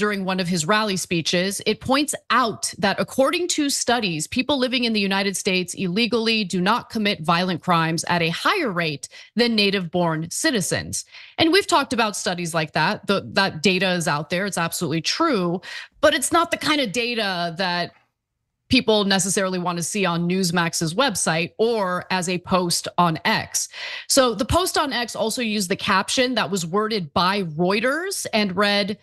during one of his rally speeches. It points out that according to studies, people living in the United States illegally do not commit violent crimes at a higher rate than native-born citizens. And we've talked about studies like that. That data is out there, it's absolutely true, but it's not the kind of data that people necessarily want to see on Newsmax's website or as a post on X. So the post on X also used the caption that was worded by Reuters and read,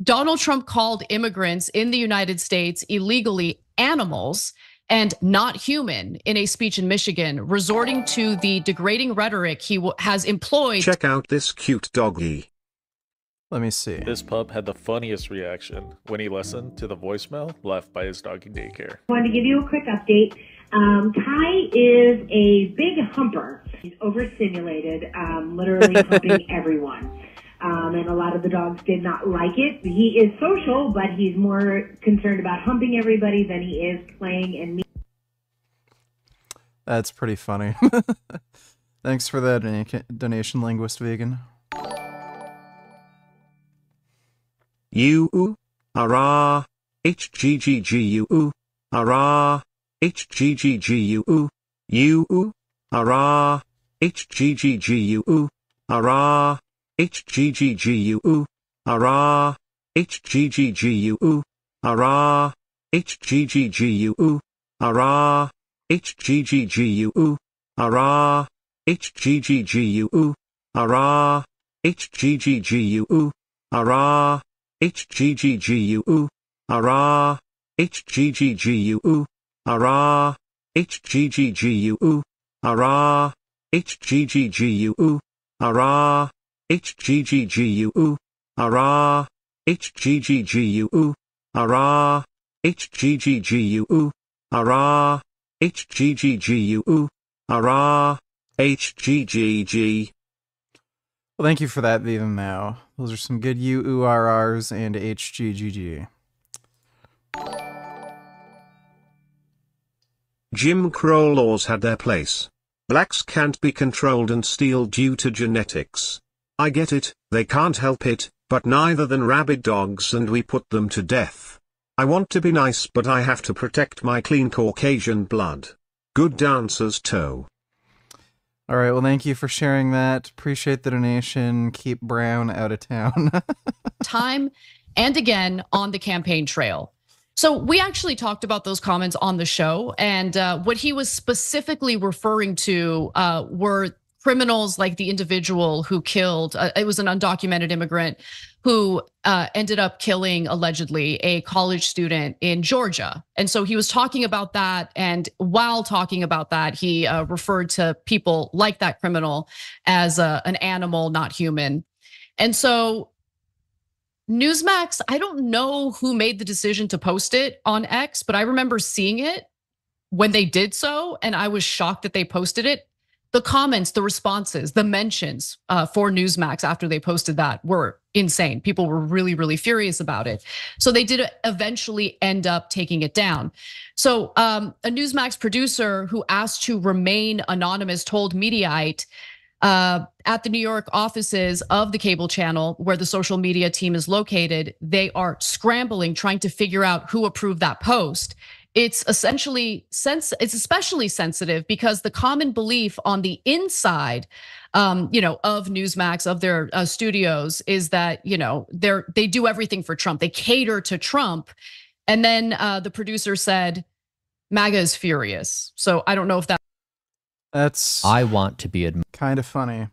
"Donald Trump called immigrants in the United States illegally animals and not human in a speech in Michigan, resorting to the degrading rhetoric he has employed." Check out this cute doggy. Let me see. This pup had the funniest reaction when he listened to the voicemail left by his doggy daycare. I wanted to give you a quick update. Kai is a big humper. He's overstimulated, literally humping everyone. And a lot of the dogs did not like it. He is social, but he's more concerned about humping everybody than he is playing and me. That's pretty funny. Thanks for that donation, Linguist Vegan. UURR HGGGUURR HGGGUURR HGGGUURR HGGGUURR HGGGUURR HGGGUURR HGGGUURR HGGGUURR HGGGUURR HGGGUURR HGGGUURR HGGGUURR HGGGUURR HGGGUURR HGGGUURR HGGGUURR HGGGUURR HGGGUURR HGGG. Well, thank you for that, Viva Mao. Those are some good UURRs and HGGG. Jim Crow laws had their place. Blacks can't be controlled and steal due to genetics. I get it, they can't help it, but neither than rabid dogs, and we put them to death. I want to be nice, but I have to protect my clean Caucasian blood. Good dancers toe. All right, well, thank you for sharing that. Appreciate the donation. Keep Brown out of town. Time and again on the campaign trail. So we actually talked about those comments on the show, and what he was specifically referring to were criminals like the individual who killed, it was an undocumented immigrant who ended up killing, allegedly, a college student in Georgia. And so he was talking about that, and while talking about that, he referred to people like that criminal as an animal, not human. And so Newsmax, I don't know who made the decision to post it on X, but I remember seeing it when they did so, and I was shocked that they posted it. The comments, the responses, the mentions for Newsmax after they posted that were insane. People were really, really furious about it. So they did eventually end up taking it down. So a Newsmax producer who asked to remain anonymous told Mediaite at the New York offices of the cable channel where the social media team is located, they are scrambling, trying to figure out who approved that post. It's especially sensitive because the common belief on the inside, of Newsmax, of their studios, is that they do everything for Trump. They cater to Trump, and then the producer said, "MAGA is furious." So I don't know if That's I want to be kind of funny.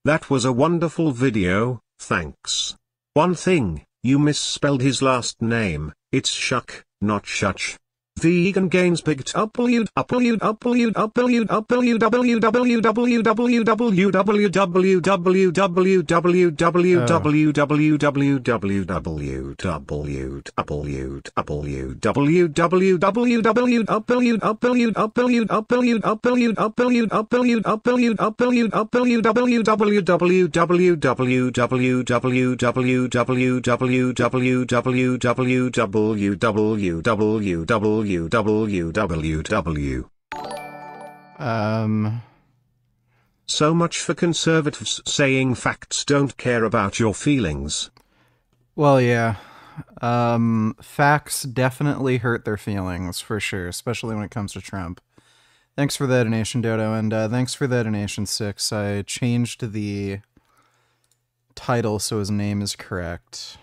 That was a wonderful video, thanks. One thing, you misspelled his last name, it's Shuck, not Shutch. Vegan gains big W W W W W W W W W W W W W W W Um, So much for conservatives saying facts don't care about your feelings. Well, yeah. Facts definitely hurt their feelings, for sure, especially when it comes to Trump. Thanks for that donation, Dodo, and thanks for that donation, Six. I changed the title so his name is correct.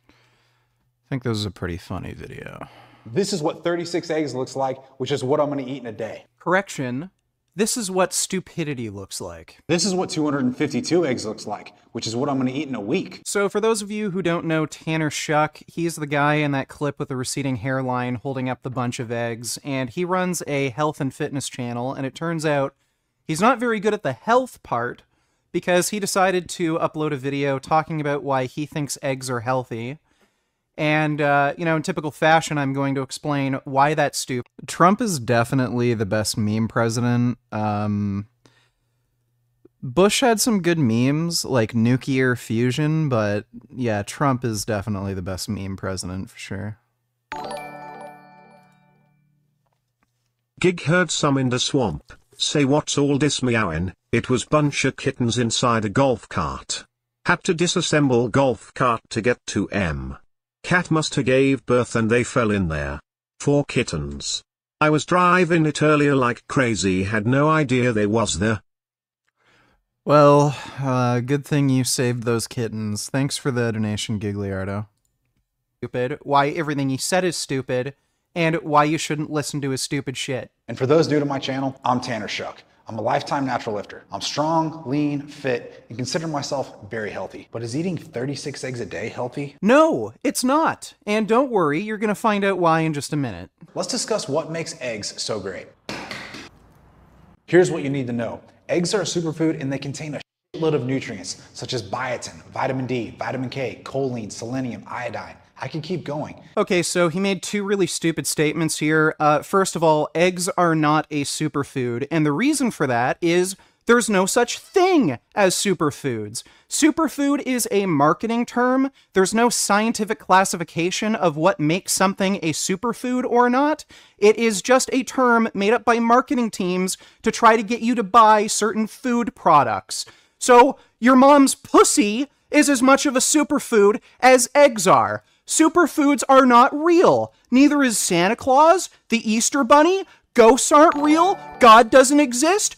I think this is a pretty funny video. This is what 36 eggs looks like, which is what I'm gonna eat in a day. Correction. This is what stupidity looks like. This is what 252 eggs looks like, which is what I'm gonna eat in a week. So for those of you who don't know Tanner Shuck, he's the guy in that clip with the receding hairline holding up the bunch of eggs, and he runs a health and fitness channel, and it turns out he's not very good at the health part because he decided to upload a video talking about why he thinks eggs are healthy. And, you know, in typical fashion, I'm going to explain why that's stupid. Trump is definitely the best meme president. Bush had some good memes, like nuclear fusion, but yeah, Trump is definitely the best meme president for sure. Gig heard some in the swamp. Say what's all this meowing? It was bunch of kittens inside a golf cart. Had to disassemble golf cart to get to M. Cat must have gave birth and they fell in there. 4 kittens. I was driving it earlier like crazy, had no idea they was there. Well, good thing you saved those kittens. Thanks for the donation, Gigliardo. Stupid. Why everything he said is stupid, and why you shouldn't listen to his stupid shit. And for those new to my channel, I'm Tanner Shuck. I'm a lifetime natural lifter. I'm strong, lean, fit, and consider myself very healthy. But is eating 36 eggs a day healthy? No, it's not. And don't worry, you're gonna find out why in just a minute. Let's discuss what makes eggs so great. Here's what you need to know. Eggs are a superfood and they contain a shitload of nutrients such as biotin, vitamin D, vitamin K, choline, selenium, iodine. I could keep going. Okay, so he made 2 really stupid statements here. First of all, eggs are not a superfood, and the reason for that is there's no such thing as superfoods. Superfood is a marketing term. There's no scientific classification of what makes something a superfood or not. It is just a term made up by marketing teams to try to get you to buy certain food products. So, your mom's pussy is as much of a superfood as eggs are. Superfoods are not real. Neither is Santa Claus, the Easter Bunny, ghosts aren't real, God doesn't exist.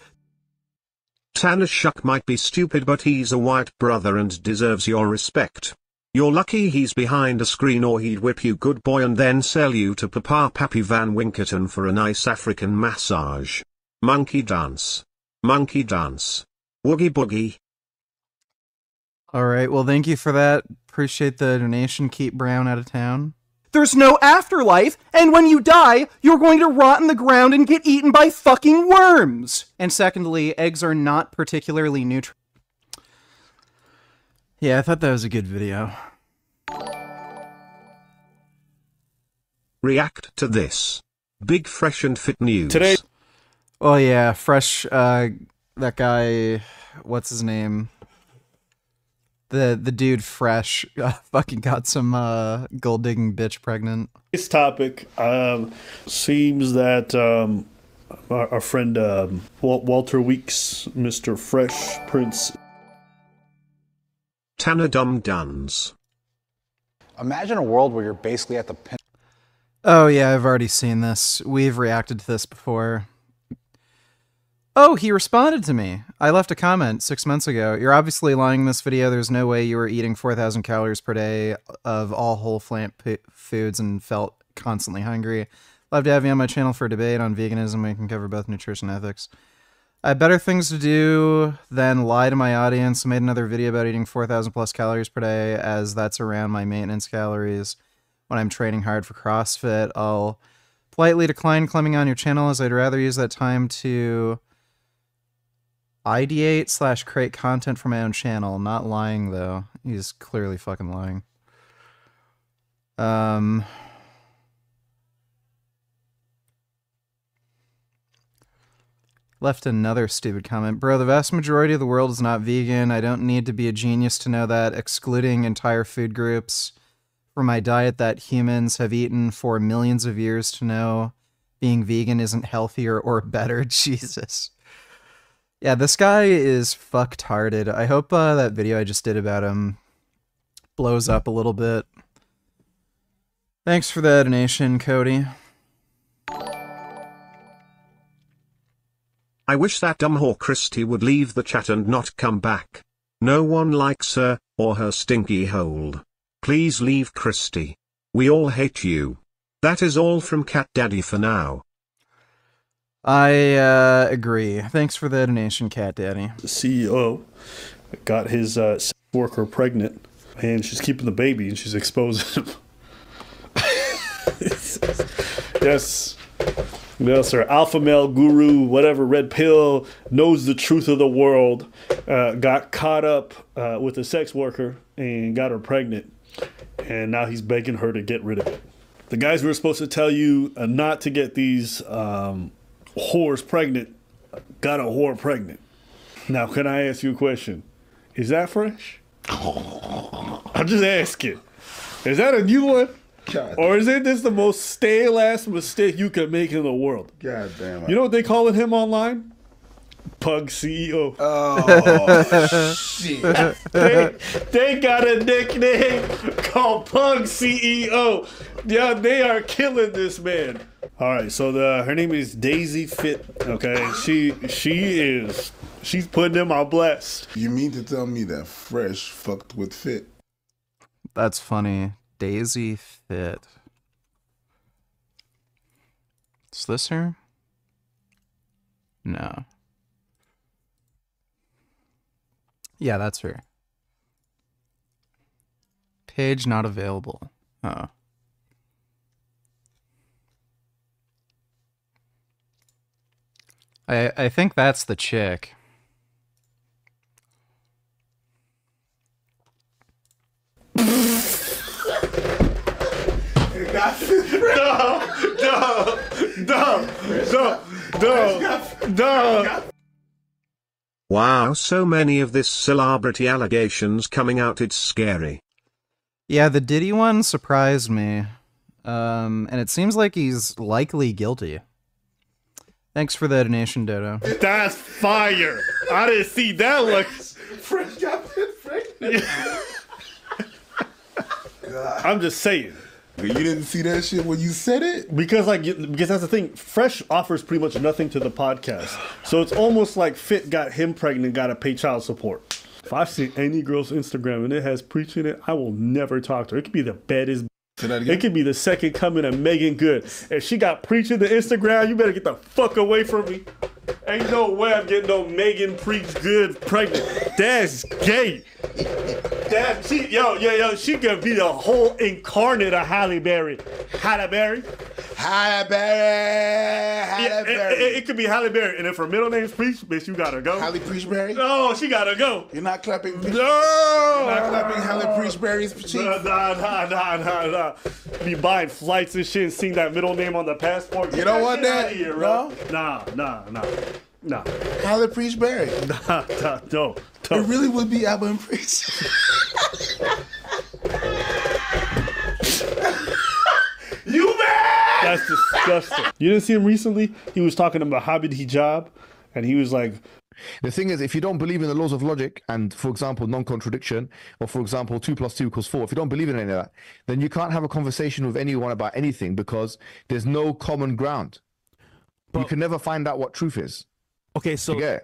Tanner Shuck might be stupid, but he's a white brother and deserves your respect. You're lucky he's behind a screen, or he'd whip you good boy and then sell you to Papa Pappy Van Winkerton for a nice African massage. Monkey dance. Monkey dance. Woogie boogie. Alright, well thank you for that. Appreciate the donation. Keep Brown out of town. There's no afterlife, and when you die, you're going to rot in the ground and get eaten by fucking worms! And secondly, eggs are not particularly nutritious. Yeah, I thought that was a good video. React to this. Big fresh and fit news. Today. Oh yeah, Fresh, that guy, what's his name? The dude Fresh fucking got some gold digging bitch pregnant. This topic seems that our friend Walter Weeks, Mr. Fresh Prince. Tanner Dum Duns. Imagine a world where you're basically at the pin. Oh yeah, I've already seen this. We've reacted to this before. Oh, he responded to me. I left a comment 6 months ago. You're obviously lying in this video. There's no way you were eating 4,000 calories per day of all whole plant foods and felt constantly hungry. Love to have you on my channel for a debate on veganism. We can cover both nutrition and ethics. I have better things to do than lie to my audience. I made another video about eating 4,000 plus calories per day, as that's around my maintenance calories when I'm training hard for CrossFit. I'll politely decline claiming on your channel, as I'd rather use that time to ideate / create content for my own channel. Not lying, though. He's clearly fucking lying. Left another stupid comment. Bro, the vast majority of the world is not vegan. I don't need to be a genius to know that. Excluding entire food groups for my diet that humans have eaten for millions of years to know being vegan isn't healthier or better. Jesus. Yeah, this guy is fucktarded. I hope that video I just did about him blows up a little bit. Thanks for the donation, Cody. I wish that dumb whore Christy would leave the chat and not come back. No one likes her, or her stinky hold. Please leave Christy. We all hate you. That is all from Cat Daddy for now. I agree. Thanks for the donation, Cat Daddy. The CEO got his sex worker pregnant, and she's keeping the baby, and she's exposing him. Yes. Yes, sir. Alpha male guru, whatever, red pill, knows the truth of the world, got caught up with a sex worker and got her pregnant. And now he's begging her to get rid of it. The guys who were supposed to tell you not to get these whores pregnant got a whore pregnant. Now, can I ask you a question? Is that fresh? I'm just asking. Is that a new one? God. Or is it this the most stale-ass mistake you can make in the world? God damn it. You know what they calling him online? Pug CEO. Oh, shit. They got a nickname called Pug CEO. Yeah, they are killing this man. All right, so her name is Daisy Fit. Okay, she's putting them on blast. You mean to tell me that Fresh fucked with Fit? That's funny. Daisy Fit. Is this her? No. Yeah, that's her. Page not available. Oh. I think that's the chick. No. Wow, so many of this celebrity allegations coming out, it's scary. Yeah, the Diddy one surprised me. And it seems like he's likely guilty. Thanks for the donation, Dodo. That's fire. I didn't see that look. Fresh got Fit pregnant. I'm just saying. You didn't see that shit when you said it? Because that's the thing. Fresh offers pretty much nothing to the podcast. So it's almost like Fit got him pregnant, got to pay child support. If I've seen any girl's Instagram and it has preach in it, I will never talk to her. It could be the baddest. It could be the second coming of Megan Good. If she got preaching to Instagram, you better get the fuck away from me. Ain't no way I'm getting no Megan Preach Good pregnant. That's gay. She could be the whole incarnate of Halle Berry. Halle Berry? Halle Berry. It could be Halle Berry. And if her middle name's Preach, bitch, you gotta go. Halle Preachberry? No, she gotta go. You're not clapping. No! You're not clapping Halle Preachberry's cheek? Nah. Be buying flights and shit and seeing that middle name on the passport. You don't want that? Here, bro. Nah. Halle Preachberry. No. It really would be Abba and Preach. You mad? That's disgusting. You didn't see him recently? He was talking about Habib Hijab, and he was like, the thing is, if you don't believe in the laws of logic and, for example, non-contradiction, or for example, 2 + 2 = 4, if you don't believe in any of that, then you can't have a conversation with anyone about anything because there's no common ground. But you can never find out what truth is. Okay, so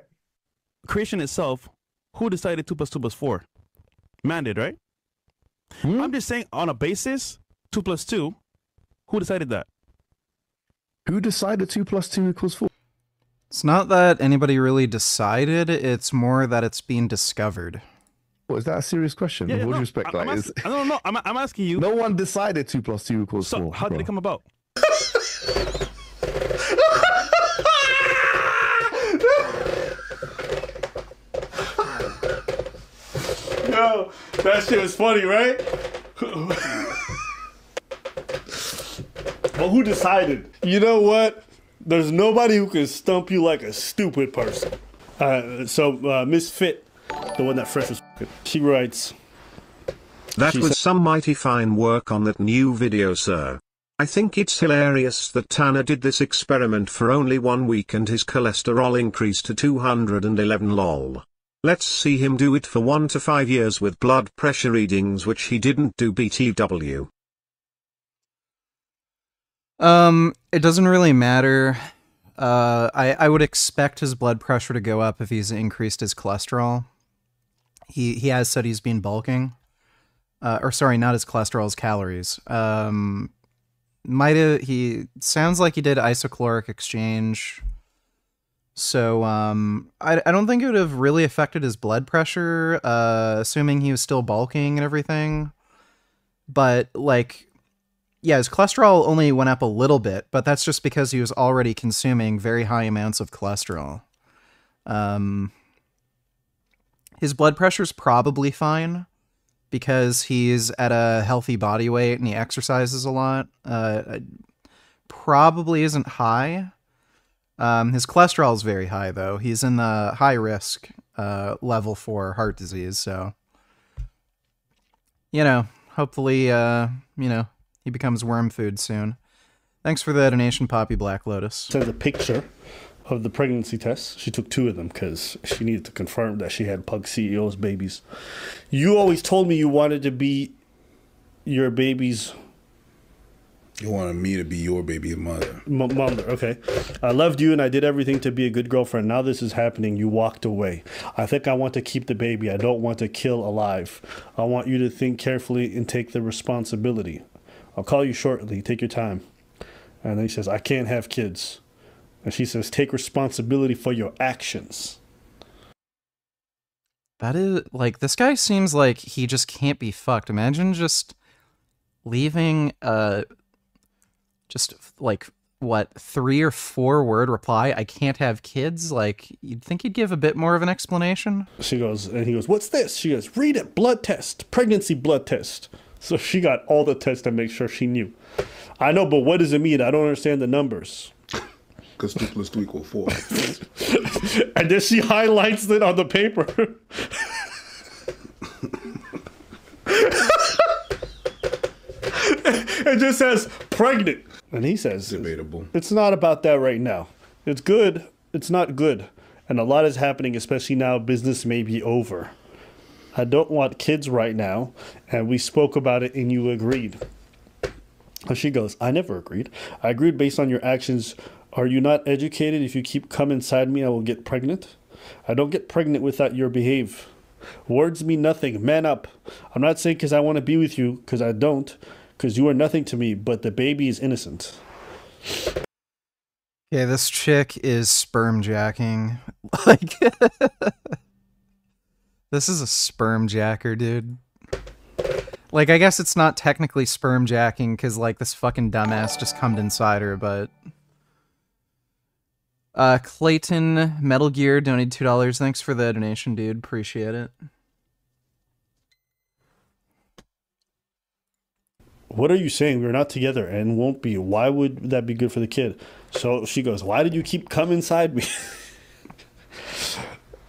creation itself, who decided 2 + 2 = 4? Man did, right? I'm just saying, on a basis, 2 + 2, who decided that? Who decided 2 + 2 = 4? It's not that anybody really decided, it's more that it's being discovered. What, is that a serious question? Yeah, With all no, due respect, I'm asking you. No one decided 2 + 2 = 4. So, how did it come about? yo, that shit was funny, right? Well, who decided? You know what? There's nobody who can stump you like a stupid person. So Miss Fit, the one that Fresh was fucking, she writes, That was some mighty fine work on that new video, sir. I think it's hilarious that Tanner did this experiment for only 1 week and his cholesterol increased to 211 lol. Let's see him do it for 1 to 5 years with blood pressure readings, which he didn't do BTW. It doesn't really matter. I would expect his blood pressure to go up if he's increased his cholesterol. He has said he's been bulking. Or sorry, not his cholesterol, his calories. He sounds like he did isocaloric exchange. So, I don't think it would have really affected his blood pressure, assuming he was still bulking and everything. But, like, yeah, his cholesterol only went up a little bit, but that's just because he was already consuming very high amounts of cholesterol. His blood pressure's probably fine, because he's at a healthy body weight and he exercises a lot. Probably isn't high. His cholesterol is very high, though. He's in the high risk level for heart disease, so, you know, hopefully, he becomes worm food soon. Thanks for the donation, Poppy Black Lotus. Sends a picture of the pregnancy test. She took 2 of them because she needed to confirm that she had Pug CEO's babies. You always told me you wanted to be your baby's... You wanted me to be your baby mother. Mother, okay. I loved you and I did everything to be a good girlfriend. Now this is happening. You walked away. I think I want to keep the baby. I don't want to kill alive. I want you to think carefully and take the responsibility. I'll call you shortly. Take your time. And then he says, I can't have kids. And she says, take responsibility for your actions. That is, like, this guy seems like he just can't be fucked. Imagine just leaving just like, what, 3 or 4 word reply, I can't have kids? Like, you'd think he'd give a bit more of an explanation. She goes, and he goes, what's this? She goes, read it, blood test, pregnancy blood test. So she got all the tests to make sure she knew. I know, but what does it mean? I don't understand the numbers. Because 2 + 2 = 4. And then she highlights it on the paper. It just says, pregnant. And he says, debatable. It's not about that right now. It's good. It's not good. And a lot is happening, especially now business may be over. I don't want kids right now. And we spoke about it and you agreed. And she goes, I never agreed. I agreed based on your actions. Are you not educated? If you keep coming inside me, I will get pregnant. I don't get pregnant without your behave. Words mean nothing. Man up. I'm not saying because I want to be with you, because I don't. Because you are nothing to me, but the baby is innocent. Yeah, this chick is sperm jacking. Like, this is a sperm jacker, dude. Like, I guess it's not technically sperm jacking because, like, this fucking dumbass just cummed inside her, but... Clayton Metal Gear donated $2. Thanks for the donation, dude. Appreciate it. What are you saying? We're not together and won't be. Why would that be good for the kid? So she goes, why did you keep coming inside me?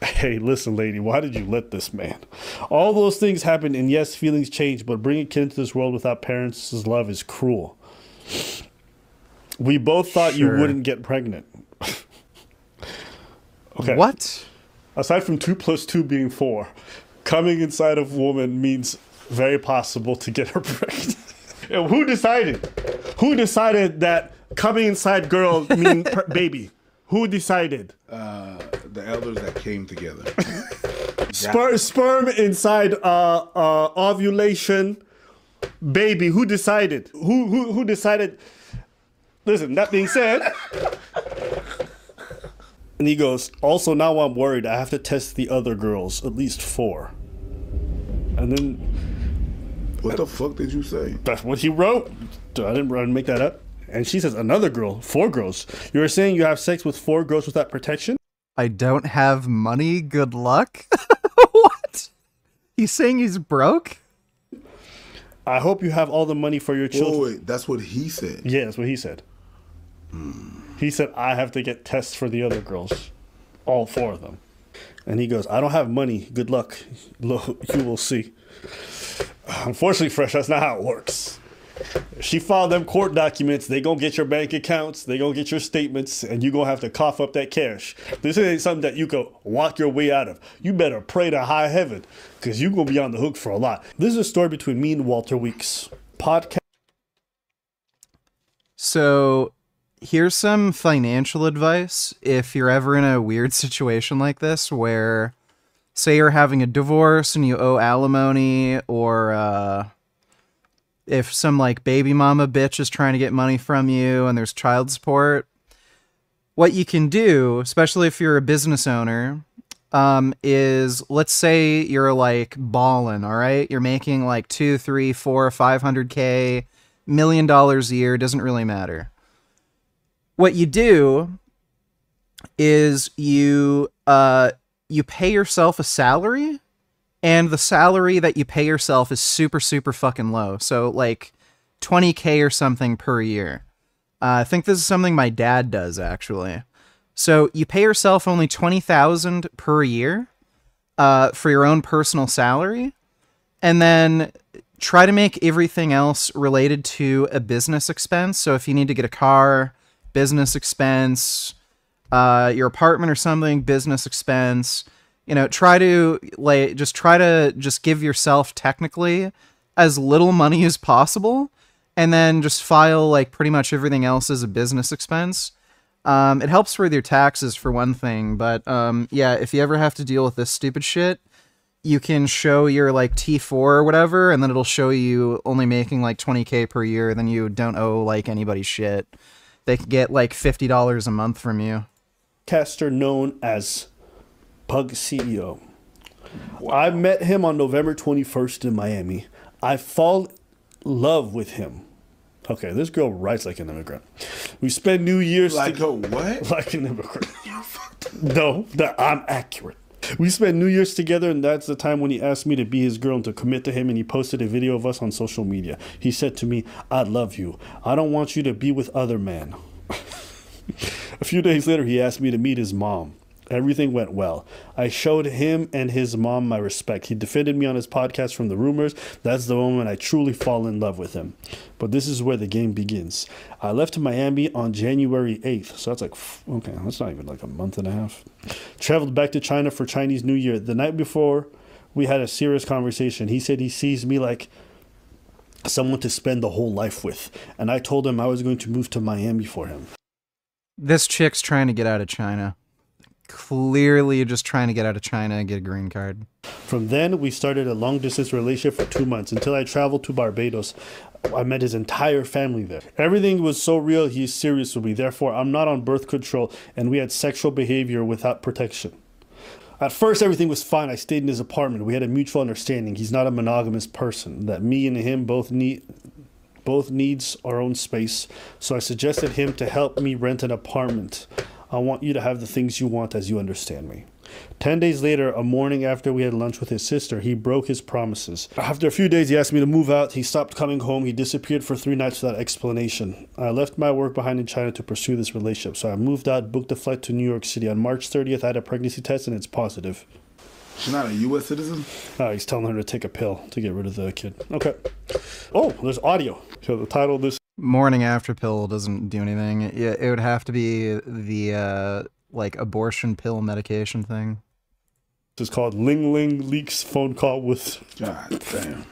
Hey, listen, lady, why did you let this man? All those things happen, and yes, feelings change, but bringing a kid into this world without parents' love is cruel. We both thought you wouldn't get pregnant. Okay. What? Aside from 2 + 2 being 4, coming inside of a woman means very possible to get her pregnant. And who decided? Who decided that coming inside girl mean baby? Who decided? The elders that came together. Sperm inside ovulation, baby. Who decided? Who decided? Listen, that being said, and he goes, also now I'm worried. I have to test the other girls, at least 4. And then, what the fuck did you say? That's what he wrote. I didn't make that up. And she says, another girl, 4 girls. You were saying you have sex with 4 girls without protection? I don't have money. Good luck. What? He's saying he's broke? I hope you have all the money for your children. Wait, that's what he said. Yeah, that's what he said. He said, I have to get tests for the other girls. All 4 of them. And he goes, I don't have money. Good luck. You will see. Unfortunately, Fresh, that's not how it works. If she filed them court documents, they gonna get your bank accounts, they gonna get your statements, and you gonna have to cough up that cash. This ain't something that you could walk your way out of. You better pray to high heaven, because you gonna be on the hook for a lot. This is a story between me and Walter Weeks. Podcast. So here's some financial advice if you're ever in a weird situation like this where, say you're having a divorce and you owe alimony, or if some like baby mama bitch is trying to get money from you and there's child support. What you can do, especially if you're a business owner, is, let's say you're like ballin', all right? You're making like 2, 3, 4, 500K, $1 million a year, doesn't really matter. What you do is you pay yourself a salary, and the salary that you pay yourself is super, super fucking low. So like 20K or something per year. I think this is something my dad does, actually. So you pay yourself only $20,000 per year for your own personal salary, and then try to make everything else related to a business expense. So if you need to get a car, business expense, your apartment or something, business expense. You know, try to give yourself technically as little money as possible, and then just file like pretty much everything else as a business expense. It helps with your taxes for one thing, but yeah, if you ever have to deal with this stupid shit, you can show your like T4 or whatever, and then it'll show you only making like 20K per year, then you don't owe like anybody shit. They could get like $50 a month from you. Caster known as Pug CEO. Wow. I met him on November 21st in Miami. I fall in love with him. Okay, this girl writes like an immigrant. We spent New Year's like a what? Like an immigrant. No, that I'm accurate. We spent New Year's together, and that's the time when he asked me to be his girl and to commit to him, and he posted a video of us on social media. He said to me, "I love you. I don't want you to be with other men." A few days later, he asked me to meet his mom. Everything went well. I showed him and his mom my respect. He defended me on his podcast from the rumors. That's the moment I truly fall in love with him. But this is where the game begins. I left Miami on January 8th. So that's like, okay, that's not even like a month and a half. Traveled back to China for Chinese New Year. The night before, we had a serious conversation. He said he sees me like someone to spend the whole life with. And I told him I was going to move to Miami for him. This chick's trying to get out of China. Clearly just trying to get out of China and get a green card. From then, we started a long-distance relationship for 2 months until I traveled to Barbados. I met his entire family there. Everything was so real, he's serious with me. Therefore, I'm not on birth control, and we had sexual behavior without protection. At first, everything was fine. I stayed in his apartment. We had a mutual understanding. He's not a monogamous person, that me and him both needs our own space. So I suggested him to help me rent an apartment. I want you to have the things you want as you understand me. 10 days later, a morning after we had lunch with his sister, he broke his promises. After a few days, he asked me to move out. He stopped coming home. He disappeared for 3 nights without explanation. I left my work behind in China to pursue this relationship. So I moved out, booked a flight to New York City. On March 30th, I had a pregnancy test and it's positive. She's not a U.S. citizen? He's telling her to take a pill to get rid of the kid. Okay. Oh, there's audio. So the title of this... Morning after pill doesn't do anything. It would have to be the like abortion pill medication thing. This is called Ling Ling Leaks Phone Call with... God damn.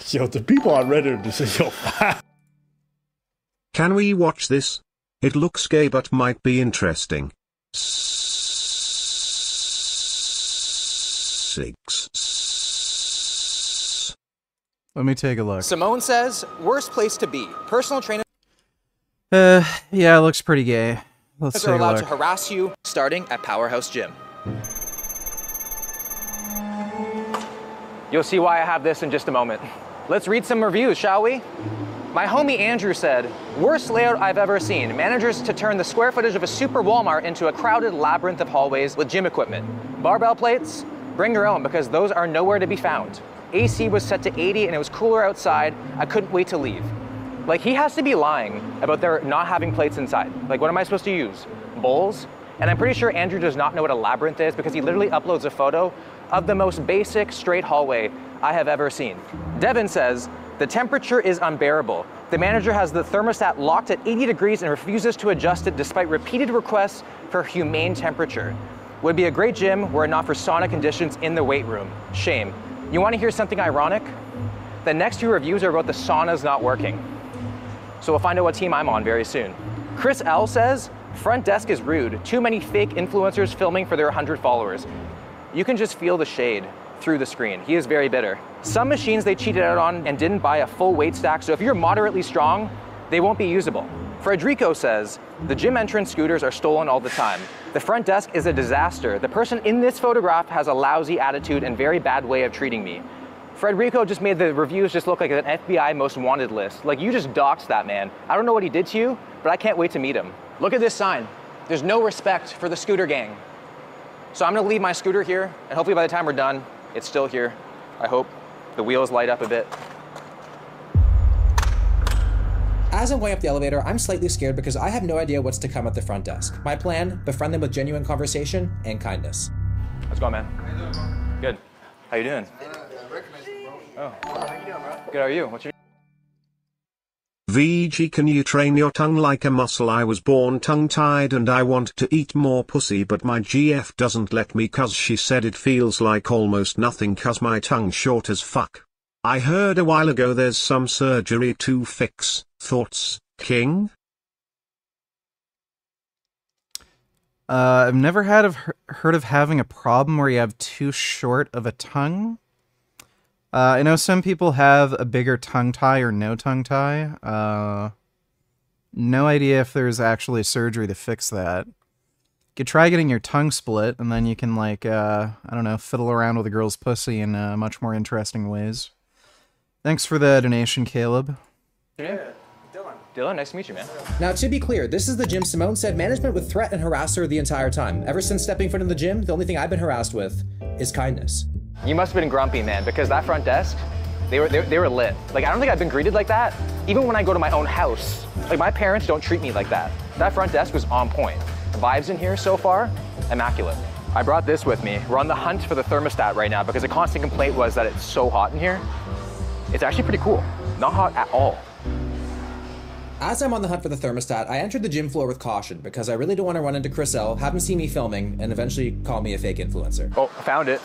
Yo, the people on Reddit just say, yo... Can we watch this? It looks gay but might be interesting. 6. Let me take a look. Simone says, worst place to be. Personal trainers yeah, it looks pretty gay. Let's take are a allowed look. to harass you, starting at Powerhouse Gym. You'll see why I have this in just a moment. Let's read some reviews, shall we? My homie Andrew said, worst layout I've ever seen. Managers to turn the square footage of a super Walmart into a crowded labyrinth of hallways with gym equipment. Barbell plates? Bring your own, because those are nowhere to be found. AC was set to 80 and it was cooler outside. I couldn't wait to leave. Like, he has to be lying about there not having plates inside. Like, what am I supposed to use? Bowls? And I'm pretty sure Andrew does not know what a labyrinth is because he literally uploads a photo of the most basic straight hallway I have ever seen. Devin says, the temperature is unbearable. The manager has the thermostat locked at 80 degrees and refuses to adjust it despite repeated requests for humane temperature. Would be a great gym were it not for sauna conditions in the weight room. Shame. You want to hear something ironic? The next 2 reviews are about the saunas not working. So we'll find out what team I'm on very soon. Chris L says, front desk is rude. Too many fake influencers filming for their 100 followers. You can just feel the shade through the screen. He is very bitter. Some machines they cheated out on and didn't buy a full weight stack, so if you're moderately strong, they won't be usable. Frederico says, the gym entrance scooters are stolen all the time. The front desk is a disaster. The person in this photograph has a lousy attitude and very bad way of treating me. Frederico just made the reviews just look like an FBI most wanted list. Like, you just doxed that man. I don't know what he did to you, but I can't wait to meet him. Look at this sign. There's no respect for the scooter gang. So I'm gonna leave my scooter here, and hopefully by the time we're done, it's still here. I hope the wheels light up a bit. As I'm going up the elevator, I'm slightly scared because I have no idea what's to come at the front desk. My plan, befriend them with genuine conversation and kindness. Let's go, man. How you doing, bro? Good. How you doing? I recognize you, bro. Oh. How you doing, bro? Good, how are you? What's your VG, can you train your tongue like a muscle? I was born tongue-tied and I want to eat more pussy, but my GF doesn't let me cause she said it feels like almost nothing cause my tongue short as fuck. I heard a while ago there's some surgery to fix. Thoughts, King? I've never heard of having a problem where you have too short of a tongue. I know some people have a bigger tongue tie or no tongue tie. No idea if there's actually surgery to fix that. You could try getting your tongue split, and then you can, like, I don't know, fiddle around with a girl's pussy in much more interesting ways. Thanks for the donation, Caleb. name? Dylan, nice to meet you, man. Now, to be clear, this is the gym Simone said management would threat and harass her the entire time. Ever since stepping foot in the gym, the only thing I've been harassed with is kindness. You must have been grumpy, man, because that front desk, they were lit. Like, I don't think I've been greeted like that, even when I go to my own house. Like, my parents don't treat me like that. That front desk was on point. The vibes in here so far, immaculate. I brought this with me. We're on the hunt for the thermostat right now because a constant complaint was that it's so hot in here. It's actually pretty cool. Not hot at all. As I'm on the hunt for the thermostat, I entered the gym floor with caution because I really don't want to run into Chris L, have him see me filming, and eventually call me a fake influencer. Oh, found it.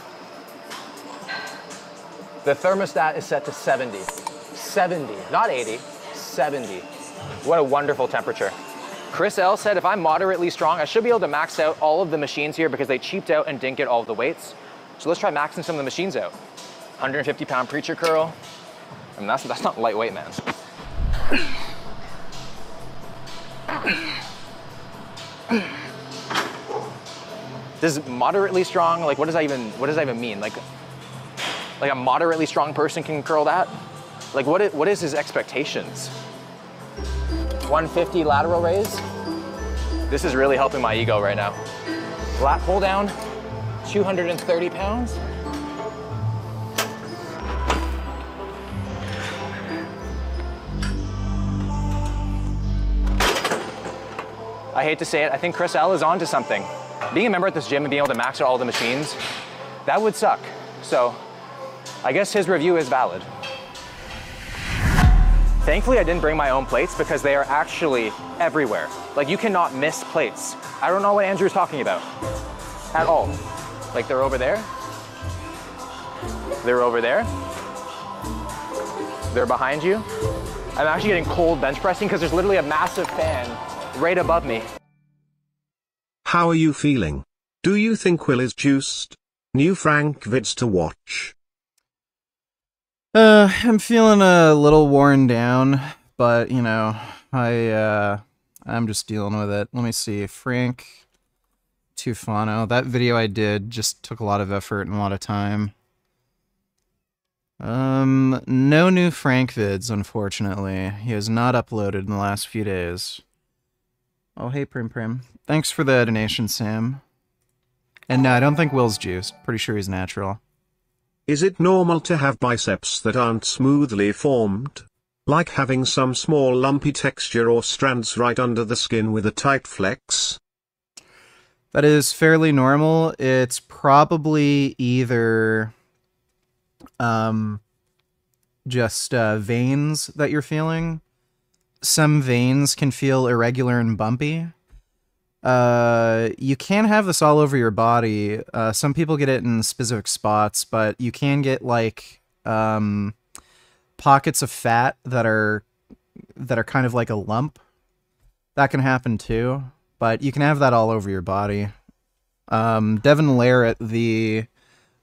The thermostat is set to 70. 70, not 80, 70. What a wonderful temperature. Chris L said if I'm moderately strong, I should be able to max out all of the machines here because they cheaped out and didn't get all of the weights. So let's try maxing some of the machines out. 150-pound preacher curl. I mean, that's not lightweight, man. Does moderately strong, like, what does that even mean? Like a moderately strong person can curl that? Like, what is his expectations? 150 lateral raise? This is really helping my ego right now. Lat pull down, 230 pounds. I hate to say it, I think Chris L is onto something. Being a member at this gym and being able to max out all the machines, that would suck. So I guess his review is valid. Thankfully, I didn't bring my own plates because they are actually everywhere. Like, you cannot miss plates. I don't know what Andrew's talking about at all. Like, they're over there. They're over there. They're behind you. I'm actually getting cold bench pressing because there's literally a massive fan right above me. How are you feeling? Do you think Will is juiced? New Frank vids to watch. I'm feeling a little worn down, but, you know, I'm just dealing with it. Let me see. Frank Tufano. That video I did just took a lot of effort and a lot of time. No new Frank vids, unfortunately. He has not uploaded in the last few days. Oh, hey, Prim Prim. Thanks for the donation, Sam. And no, I don't think Will's juiced. Pretty sure he's natural. Is it normal to have biceps that aren't smoothly formed? Like having some small lumpy texture or strands right under the skin with a tight flex? That is fairly normal. It's probably either just veins that you're feeling. Some veins can feel irregular and bumpy. You can have this all over your body. Some people get it in specific spots, but you can get like pockets of fat that are kind of like a lump. That can happen too, but you can have that all over your body. Devin Larratt, the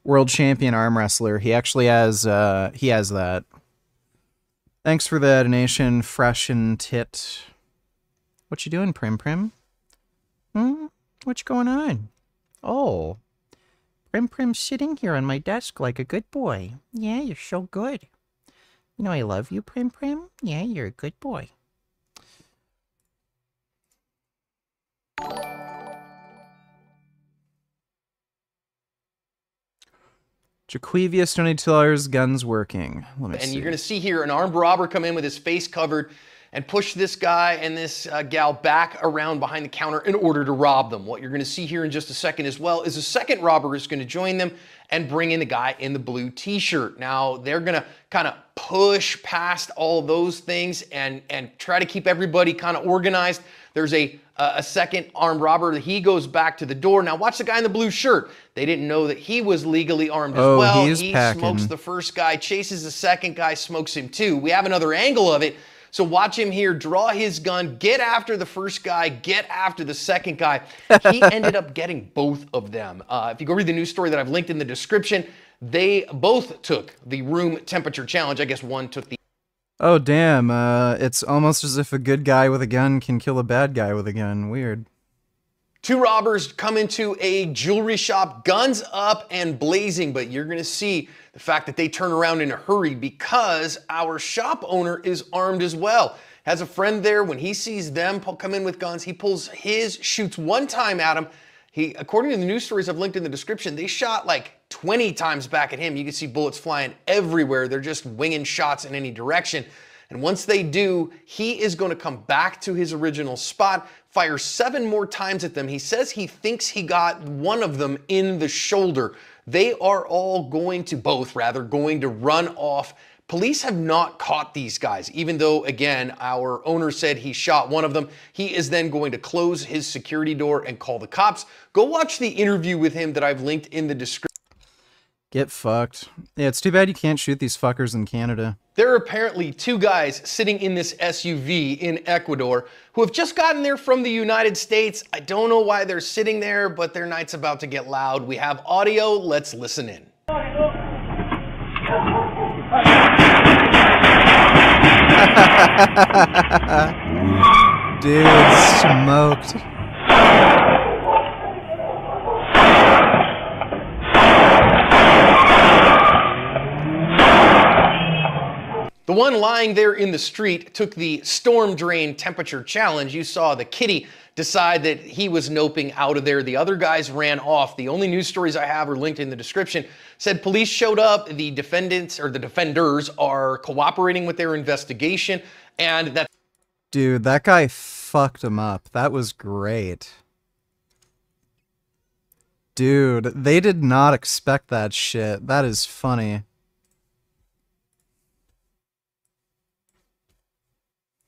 world champion arm wrestler, he actually has that. Thanks for the donation, Fresh and Tit. What you doing, Prim Prim? What's going on? Oh, Prim Prim's sitting here on my desk like a good boy. Yeah, you're so good. You know I love you, Prim Prim. Yeah, you're a good boy. Jaquivius $22, guns working. Let me see. And you're going to see here an armed robber come in with his face covered and push this guy and this gal back around behind the counter in order to rob them. What you're going to see here in just a second as well is a second robber is going to join them and bring in the guy in the blue t-shirt. Now, they're going to kind of push past all of those things and try to keep everybody kind of organized. There's a second armed robber. He goes back to the door. Now, watch the guy in the blue shirt. They didn't know that he was legally armed as well. He smokes the first guy, chases the second guy, smokes him too. We have another angle of it. So watch him here, draw his gun, get after the first guy, get after the second guy. He ended up getting both of them. If you go read the news story that I've linked in the description, they both took the room temperature challenge. I guess one took the... Oh, damn. It's almost as if a good guy with a gun can kill a bad guy with a gun. Weird. Two robbers come into a jewelry shop, guns up and blazing, but you're going to see the fact that they turn around in a hurry because our shop owner is armed as well. Has a friend there. When he sees them come in with guns, he pulls his, shoots one time at him. According to the news stories I've linked in the description, they shot like 20 times back at him. You can see bullets flying everywhere. They're just winging shots in any direction. And once they do, he is going to come back to his original spot, fire 7 more times at them. He says he thinks he got one of them in the shoulder. They are all going to run off. Police have not caught these guys, even though, again, our owner said he shot one of them. He is then going to close his security door and call the cops. Go watch the interview with him that I've linked in the description. Get fucked. Yeah, it's too bad you can't shoot these fuckers in Canada. There are apparently 2 guys sitting in this SUV in Ecuador who have just gotten there from the United States. I don't know why they're sitting there, but their night's about to get loud. We have audio. Let's listen in. Dude, smoked. The one lying there in the street took the storm drain temperature challenge. You saw the kitty decide that he was noping out of there. The other guys ran off. The only news stories I have are linked in the description. Said police showed up. The defendants or the defenders are cooperating with their investigation, and that. Dude, that guy fucked him up. That was great. Dude, they did not expect that shit. That is funny.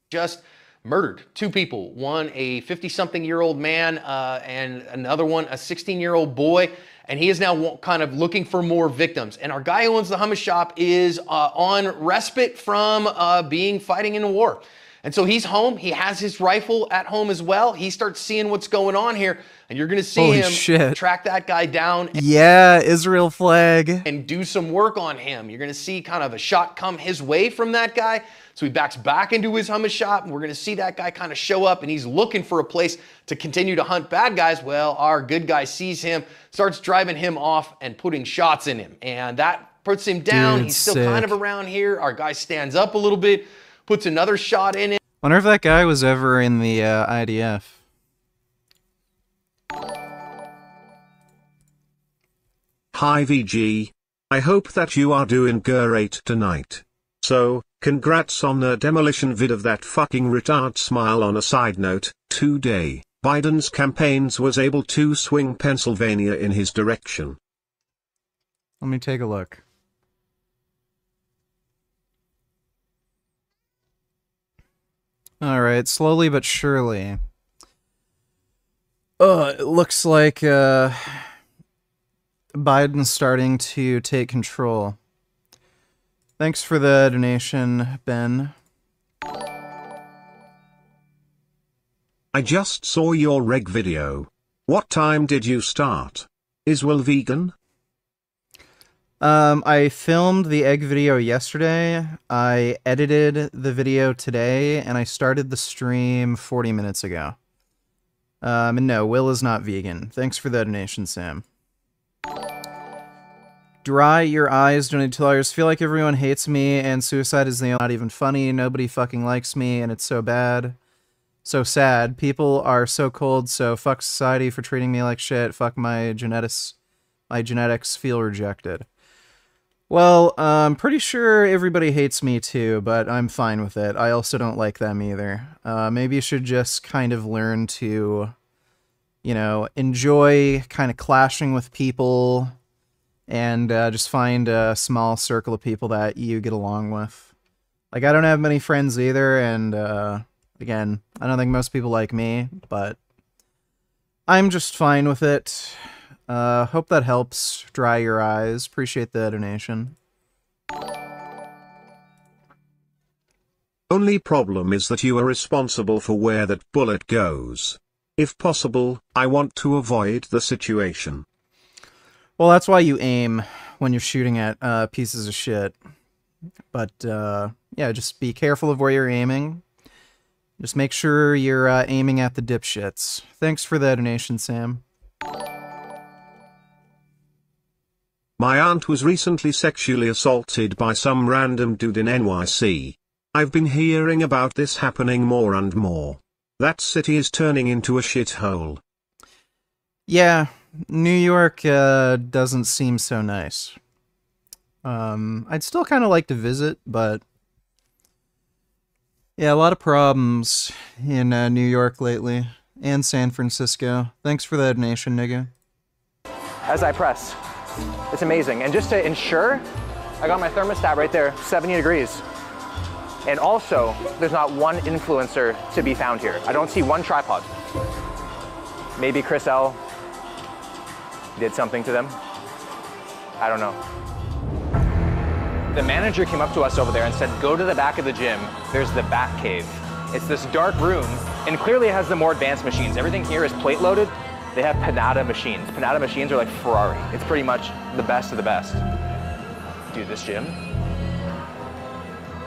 Just murdered 2 people, one a 50-something-year-old man and another one a 16-year-old boy, and he is now kind of looking for more victims. And our guy who owns the hummus shop is on respite from fighting in a war. And so he's home. He has his rifle at home as well. He starts seeing what's going on here, and you're going to see him track that guy down. Yeah, Israel flag. And do some work on him. You're going to see kind of a shot come his way from that guy. So he backs back into his hummus shop, and we're going to see that guy kind of show up, and he's looking for a place to continue to hunt bad guys. Well, our good guy sees him, starts driving him off and putting shots in him, and that puts him down. Dude, he's still kind of around here. Our guy stands up a little bit, puts another shot in it. Wonder if that guy was ever in the IDF. Hi VG. I hope that you are doing great tonight. So, congrats on the demolition vid of that fucking retard smile. On a side note, today, Biden's campaigns was able to swing Pennsylvania in his direction. Let me take a look. All right, slowly but surely. It looks like Biden's starting to take control. Thanks for the donation, Ben. I just saw your reg video. What time did you start? Is Will vegan? I filmed the egg video yesterday, I edited the video today, and I started the stream 40 minutes ago. And no, Will is not vegan. Thanks for the donation, Sam. Dry your eyes, donated $2. Feel like everyone hates me, and suicide is not even funny. Nobody fucking likes me, and it's so bad. So sad. People are so cold, so fuck society for treating me like shit. Fuck my genetics. My genetics feel rejected. Well, I'm pretty sure everybody hates me too, but I'm fine with it. I also don't like them either. Maybe you should just kind of learn to, you know, enjoy kind of clashing with people and just find a small circle of people that you get along with. Like, I don't have many friends either, and again, I don't think most people like me, but I'm just fine with it. Hope that helps dry your eyes. Appreciate the donation. Only problem is that you are responsible for where that bullet goes. If possible, I want to avoid the situation. Well, that's why you aim when you're shooting at pieces of shit. But, yeah, just be careful of where you're aiming. Just make sure you're aiming at the dipshits. Thanks for the donation, Sam. My aunt was recently sexually assaulted by some random dude in NYC. I've been hearing about this happening more and more. That city is turning into a shithole. Yeah, New York doesn't seem so nice. I'd still kind of like to visit, but yeah, a lot of problems in New York lately, and San Francisco. Thanks for the donation, nigga. As I press, it's amazing. And just to ensure, I got my thermostat right there, 70 degrees. And also, there's not one influencer to be found here. I don't see one tripod. Maybe Chris L did something to them. I don't know. The manager came up to us over there and said, go to the back of the gym. There's the Bat Cave. It's this dark room, and clearly it has the more advanced machines. Everything here is plate loaded. They have Panada machines. Panada machines are like Ferrari. It's pretty much the best of the best. Dude, this gym,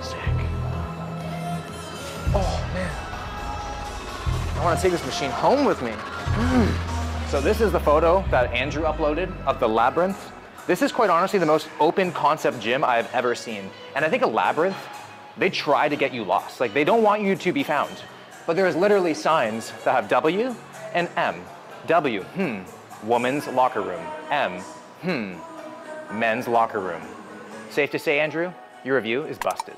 sick. Oh man, I want to take this machine home with me. So this is the photo that Andrew uploaded of the Labyrinth. This is quite honestly the most open concept gym I've ever seen. And I think a Labyrinth, they try to get you lost. Like, they don't want you to be found. But there's literally signs that have W and M. W, woman's locker room. M, men's locker room. Safe to say, Andrew, your review is busted.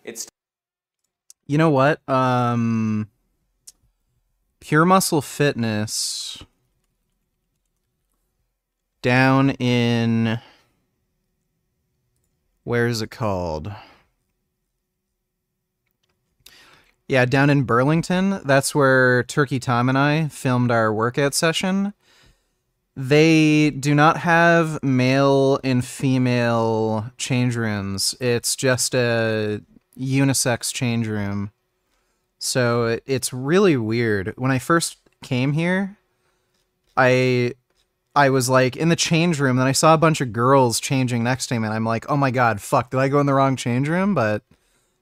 It's... You know what? Pure Muscle Fitness down in... Where is it called? Yeah, down in Burlington. That's where Turkey Tom and I filmed our workout session. They do not have male and female change rooms. It's just a unisex change room. So it's really weird. When I first came here, I was like in the change room, then I saw a bunch of girls changing next to me, and I'm like, oh my god, fuck, did I go in the wrong change room? But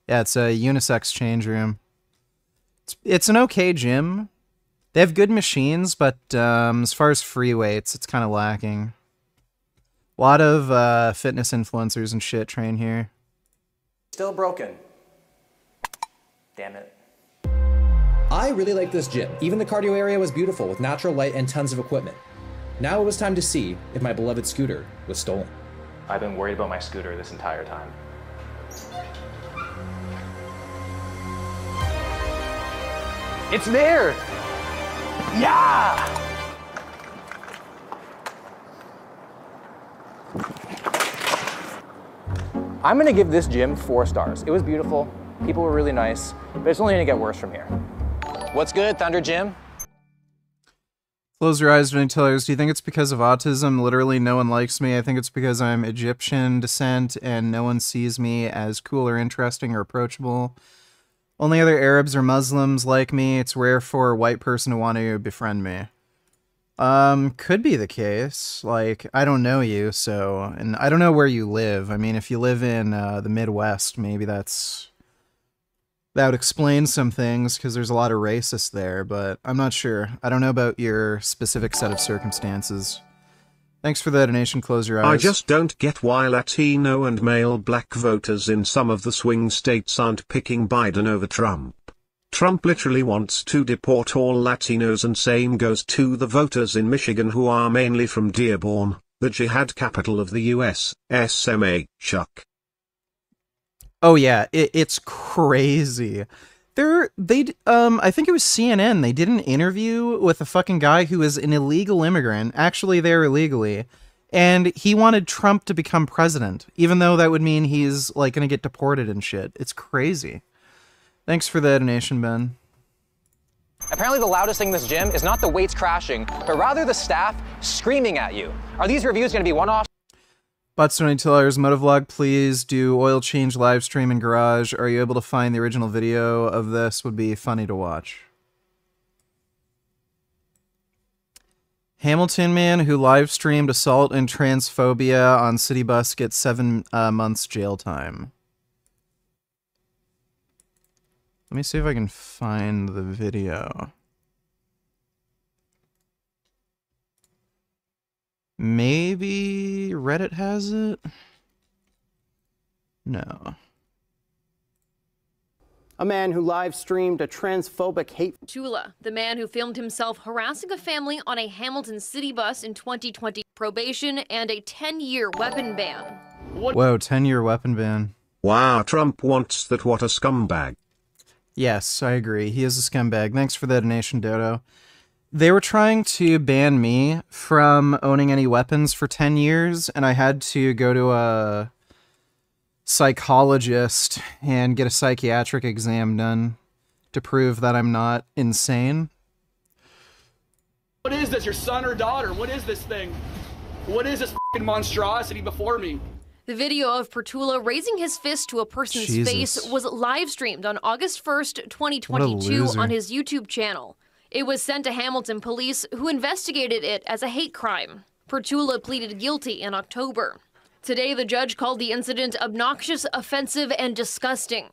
yeah, it's a unisex change room. It's an okay gym. They have good machines, but as far as free weights, it's kind of lacking. A lot of fitness influencers and shit train here. Still broken. Damn it. I really like this gym. Even the cardio area was beautiful with natural light and tons of equipment. Now it was time to see if my beloved scooter was stolen. I've been worried about my scooter this entire time. It's there! Yeah! I'm gonna give this gym 4 stars. It was beautiful, people were really nice, but it's only gonna get worse from here. What's good, Thunder Gym? Close your eyes, Vinny Tellers. Do you think it's because of autism? Literally, no one likes me. I think it's because I'm Egyptian descent and no one sees me as cool or interesting or approachable. Only other Arabs or Muslims like me. It's rare for a white person to want to befriend me. Could be the case. Like, I don't know you, so... And I don't know where you live. I mean, if you live in the Midwest, maybe that would explain some things, because there's a lot of racists there, but I'm not sure. I don't know about your specific set of circumstances. Thanks for the donation, close your eyes. I just don't get why Latino and male black voters in some of the swing states aren't picking Biden over Trump. Trump literally wants to deport all Latinos, and same goes to the voters in Michigan who are mainly from Dearborn, the jihad capital of the US, SMA, Chuck. Oh yeah, it's crazy. I think it was CNN, they did an interview with a fucking guy who is an illegal immigrant, actually there illegally, and he wanted Trump to become president, even though that would mean he's, like, gonna get deported and shit. It's crazy. Thanks for the donation, Ben. Apparently the loudest thing in this gym is not the weights crashing, but rather the staff screaming at you. Are these reviews gonna be one-off? Butstone Tellers, Motovlog, please do oil change live stream in garage. Are you able to find the original video of this? Would be funny to watch. Hamilton man who live streamed assault and transphobia on city bus gets 7 months jail time. Let me see if I can find the video. Maybe Reddit has it? No. A man who live streamed a transphobic hate. Tula, the man who filmed himself harassing a family on a Hamilton city bus in 2020, probation and a 10-year weapon ban. Whoa, 10-year weapon ban. Wow, Trump wants that. What a scumbag. Yes, I agree. He is a scumbag. Thanks for the donation, Dodo. They were trying to ban me from owning any weapons for 10 years, and I had to go to a psychologist and get a psychiatric exam done to prove that I'm not insane. What is this, your son or daughter? What is this thing? What is this f***ing monstrosity before me? The video of Pertula raising his fist to a person's face was live streamed on August 1st, 2022 on his YouTube channel. It was sent to Hamilton police, who investigated it as a hate crime. Pertula pleaded guilty in October. Today, the judge called the incident obnoxious, offensive, and disgusting.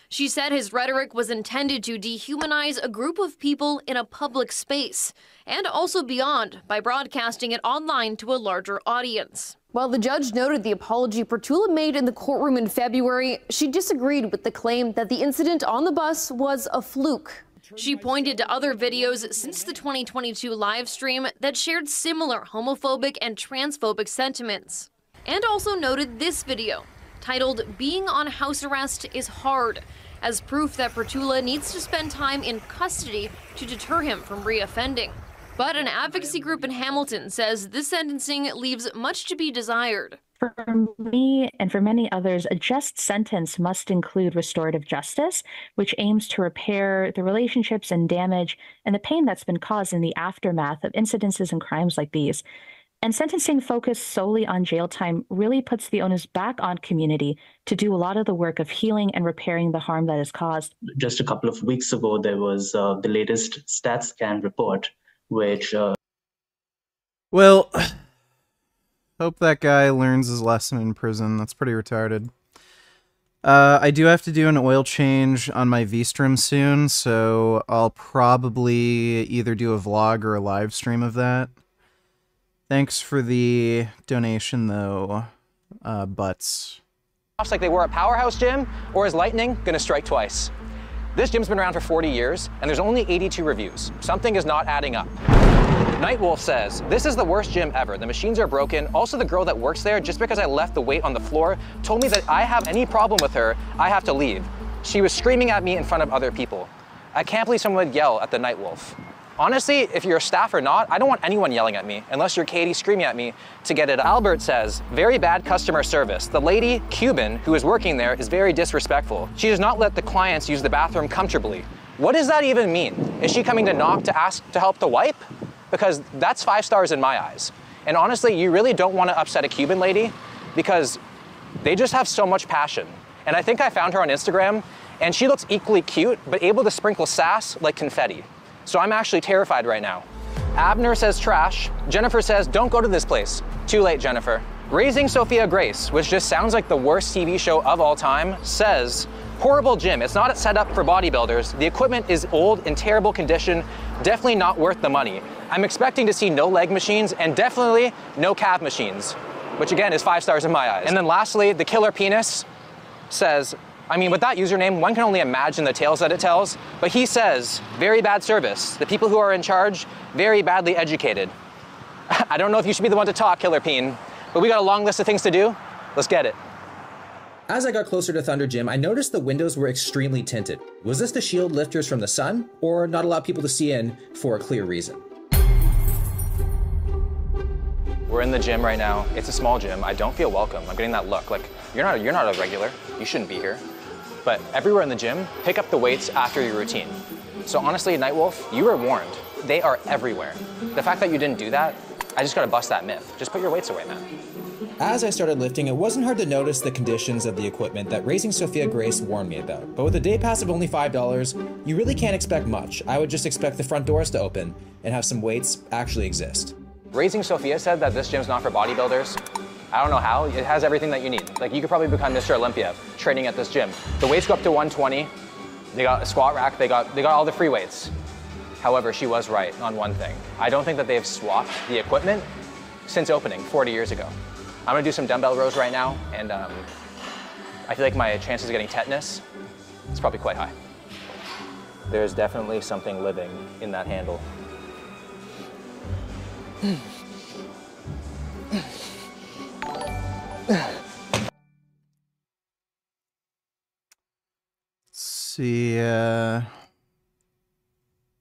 She said his rhetoric was intended to dehumanize a group of people in a public space, and also beyond, by broadcasting it online to a larger audience. While the judge noted the apology Pertula made in the courtroom in February, she disagreed with the claim that the incident on the bus was a fluke. She pointed to other videos since the 2022 live stream that shared similar homophobic and transphobic sentiments, and also noted this video, titled "Being on House Arrest is Hard," as proof that Pertula needs to spend time in custody to deter him from reoffending. But an advocacy group in Hamilton says this sentencing leaves much to be desired. For me and for many others, a just sentence must include restorative justice, which aims to repair the relationships and damage and the pain that's been caused in the aftermath of incidences and crimes like these. And sentencing focused solely on jail time really puts the onus back on community to do a lot of the work of healing and repairing the harm that is caused. Just a couple of weeks ago, there was the latest StatsCan report, which... Well... Hope that guy learns his lesson in prison. That's pretty retarded. I do have to do an oil change on my V-Strom soon, so I'll probably either do a vlog or a live stream of that. Thanks for the donation, though, Butts. Like they were at Powerhouse Gym, or is lightning gonna strike twice? This gym's been around for 40 years, and there's only 82 reviews. Something is not adding up. Nightwolf says, "This is the worst gym ever. The machines are broken. Also, the girl that works there, just because I left the weight on the floor, told me that I have any problem with her, I have to leave. She was screaming at me in front of other people. I can't believe someone would yell at the Nightwolf." Honestly, if you're a staff or not, I don't want anyone yelling at me, unless you're Katie screaming at me to get it up. Albert says, very bad customer service. The lady, Cuban, who is working there is very disrespectful. She does not let the clients use the bathroom comfortably. What does that even mean? Is she coming to knock to ask to help the wipe? Because that's 5 stars in my eyes. And honestly, you really don't want to upset a Cuban lady because they just have so much passion. And I think I found her on Instagram, and she looks equally cute, but able to sprinkle sass like confetti. So I'm actually terrified right now. Abner says trash. Jennifer says, don't go to this place. Too late, Jennifer. Raising Sophia Grace, which just sounds like the worst TV show of all time, says, horrible gym. It's not set up for bodybuilders. The equipment is old, in terrible condition, definitely not worth the money. I'm expecting to see no leg machines and definitely no calf machines, which again is 5 stars in my eyes. And then lastly, the killer penis says, I mean, with that username, one can only imagine the tales that it tells, but he says, very bad service. The people who are in charge, very badly educated. I don't know if you should be the one to talk, Killer Peen, but we got a long list of things to do. Let's get it. As I got closer to Thunder Gym, I noticed the windows were extremely tinted. Was this to shield lifters from the sun, or not allow people to see in for a clear reason? We're in the gym right now. It's a small gym. I don't feel welcome. I'm getting that look. Like, you're not a regular. You shouldn't be here. But everywhere in the gym, pick up the weights after your routine. So honestly, Nightwolf, you were warned. They are everywhere. The fact that you didn't do that, I just gotta bust that myth. Just put your weights away, man. As I started lifting, it wasn't hard to notice the conditions of the equipment that Raising Sophia Grace warned me about. But with a day pass of only $5, you really can't expect much. I would just expect the front doors to open and have some weights actually exist. Raising Sophia said that this gym's not for bodybuilders. I don't know how. It has everything that you need. Like, you could probably become Mr. Olympia training at this gym. The weights go up to 120. They got a squat rack. They got all the free weights. However, she was right on one thing. I don't think that they've swapped the equipment since opening 40 years ago. I'm gonna do some dumbbell rows right now, and I feel like my chances of getting tetanus is probably quite high. There's definitely something living in that handle. See,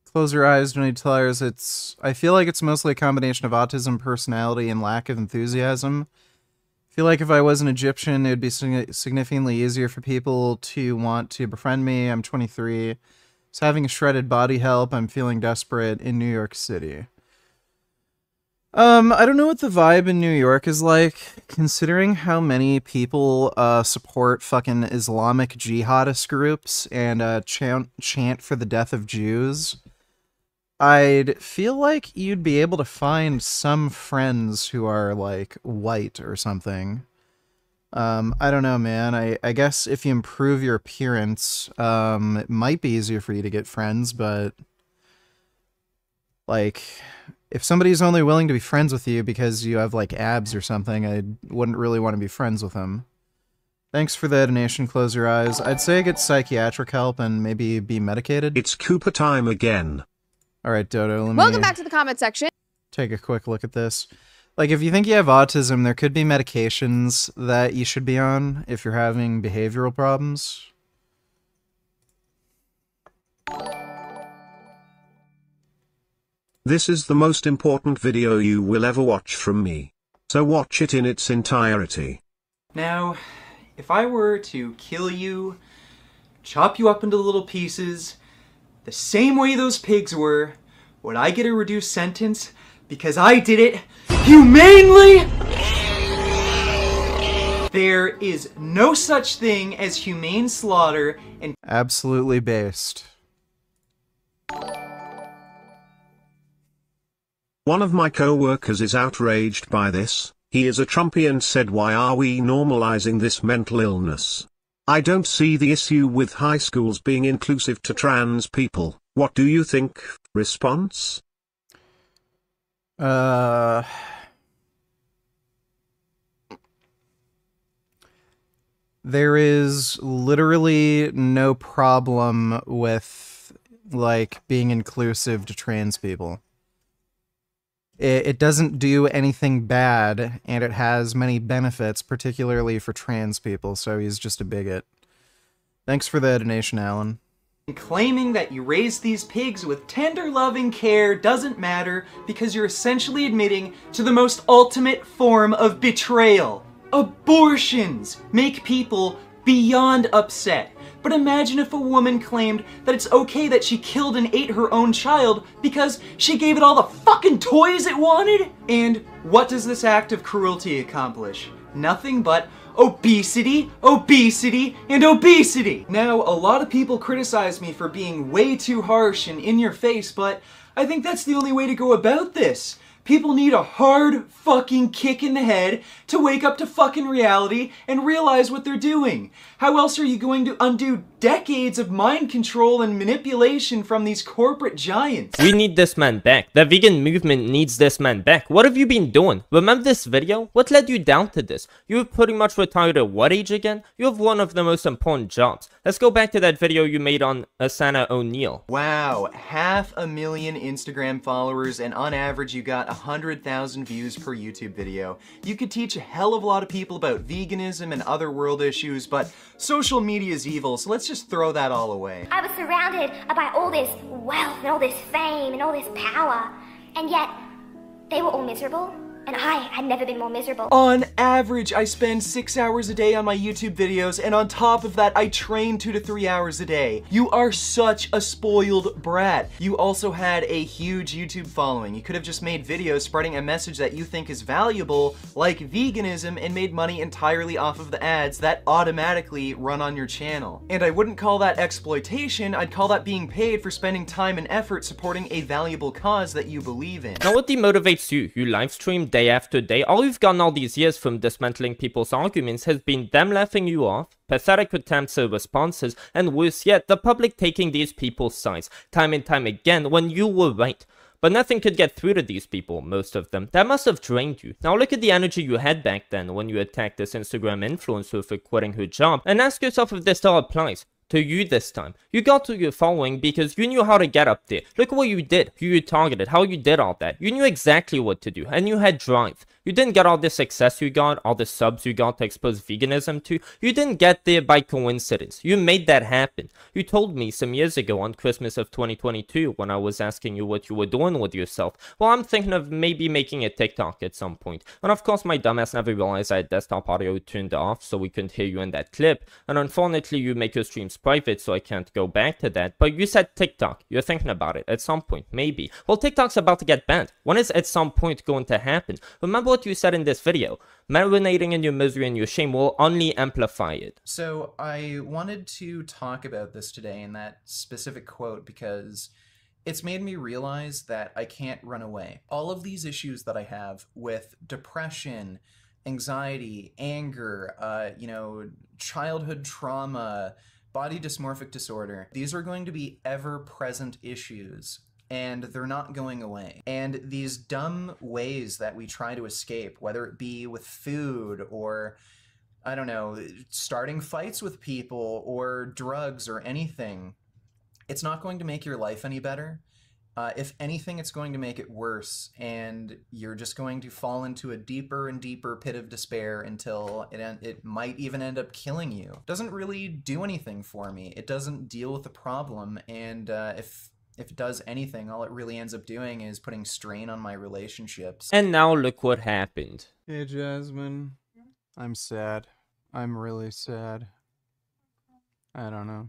close your eyes, don't need to tell us. I feel like it's mostly a combination of autism, personality, and lack of enthusiasm. I feel like if I was an Egyptian, it would be significantly easier for people to want to befriend me. I'm 23. So having a shredded body help. I'm feeling desperate in New York City. I don't know what the vibe in New York is like, considering how many people support fucking Islamic jihadist groups and chant for the death of Jews. I'd feel like you'd be able to find some friends who are, like, white or something. I don't know, man. I guess if you improve your appearance, it might be easier for you to get friends, but, like, if somebody's only willing to be friends with you because you have, like, abs or something, I wouldn't really want to be friends with them. Thanks for the donation, close your eyes. I'd say get psychiatric help and maybe be medicated. It's Cooper time again. Alright, Dodo, let me Welcome back to the comment section. take a quick look at this. Like, if you think you have autism, there could be medications that you should be on if you're having behavioral problems. This is the most important video you will ever watch from me. So watch it in its entirety. Now, if I were to kill you, chop you up into little pieces, the same way those pigs were, would I get a reduced sentence because I did it humanely? There is no such thing as humane slaughter and— Absolutely based. One of my co-workers is outraged by this. He is a Trumpy and said, why are we normalizing this mental illness? I don't see the issue with high schools being inclusive to trans people. What do you think? Response? There is literally no problem with, like, being inclusive to trans people. It doesn't do anything bad, and it has many benefits, particularly for trans people, so he's just a bigot. Thanks for the donation, Alan. Claiming that you raised these pigs with tender loving care doesn't matter because you're essentially admitting to the most ultimate form of betrayal. Abortions make people beyond upset. But imagine if a woman claimed that it's okay that she killed and ate her own child because she gave it all the fucking toys it wanted? And what does this act of cruelty accomplish? Nothing but obesity, obesity, and obesity. Now, a lot of people criticize me for being way too harsh and in your face, but I think that's the only way to go about this. People need a hard fucking kick in the head to wake up to fucking reality and realize what they're doing. How else are you going to undo decades of mind control and manipulation from these corporate giants? We need this man back. The vegan movement needs this man back. What have you been doing? Remember this video? What led you down to this? You have pretty much retired at what age again? You have one of the most important jobs. Let's go back to that video you made on Asana O'Neill. Wow, 500,000 Instagram followers, and on average you got 100,000 views per YouTube video. You could teach a hell of a lot of people about veganism and other world issues, but social media is evil, so let's just throw that all away. I was surrounded by all this wealth and all this fame and all this power, and yet they were all miserable. And I had never been more miserable. On average, I spend 6 hours a day on my YouTube videos, and on top of that, I train 2 to 3 hours a day. You are such a spoiled brat. You also had a huge YouTube following. You could have just made videos spreading a message that you think is valuable, like veganism, and made money entirely off of the ads that automatically run on your channel. And I wouldn't call that exploitation, I'd call that being paid for spending time and effort supporting a valuable cause that you believe in. Now what demotivates you? You live stream day after day. All you've gotten all these years from dismantling people's arguments has been them laughing you off, pathetic attempts at responses, and worse yet, the public taking these people's sides time and time again when you were right. But nothing could get through to these people, most of them. That must have drained you. Now look at the energy you had back then when you attacked this Instagram influencer for quitting her job, and ask yourself if this still applies to you this time. You got to your following because you knew how to get up there. Look what you did, who you targeted, how you did all that. You knew exactly what to do, and you had drive. You didn't get all the success you got, all the subs you got to expose veganism to. You didn't get there by coincidence. You made that happen. You told me some years ago on Christmas of 2022 when I was asking you what you were doing with yourself. Well, I'm thinking of maybe making a TikTok at some point. And of course, my dumbass never realized I had desktop audio turned off so we couldn't hear you in that clip. And unfortunately, you make your streams private so I can't go back to that. But you said TikTok. You're thinking about it at some point, maybe. Well, TikTok's about to get banned. When is at some point going to happen? Remember what you said in this video. Marinating in your misery and your shame will only amplify it. So I wanted to talk about this today in that specific quote because it's made me realize that I can't run away. All of these issues that I have with depression, anxiety, anger, childhood trauma, body dysmorphic disorder, these are going to be ever-present issues, and they're not going away. And these dumb ways that we try to escape, whether it be with food or, I don't know, starting fights with people or drugs or anything, it's not going to make your life any better. If anything, it's going to make it worse, and you're just going to fall into a deeper and deeper pit of despair until it might even end up killing you. It doesn't really do anything for me. It doesn't deal with the problem, and if it does anything, all it really ends up doing is putting strain on my relationships. And now look what happened. Hey, Jasmine. I'm sad. I'm really sad. I don't know.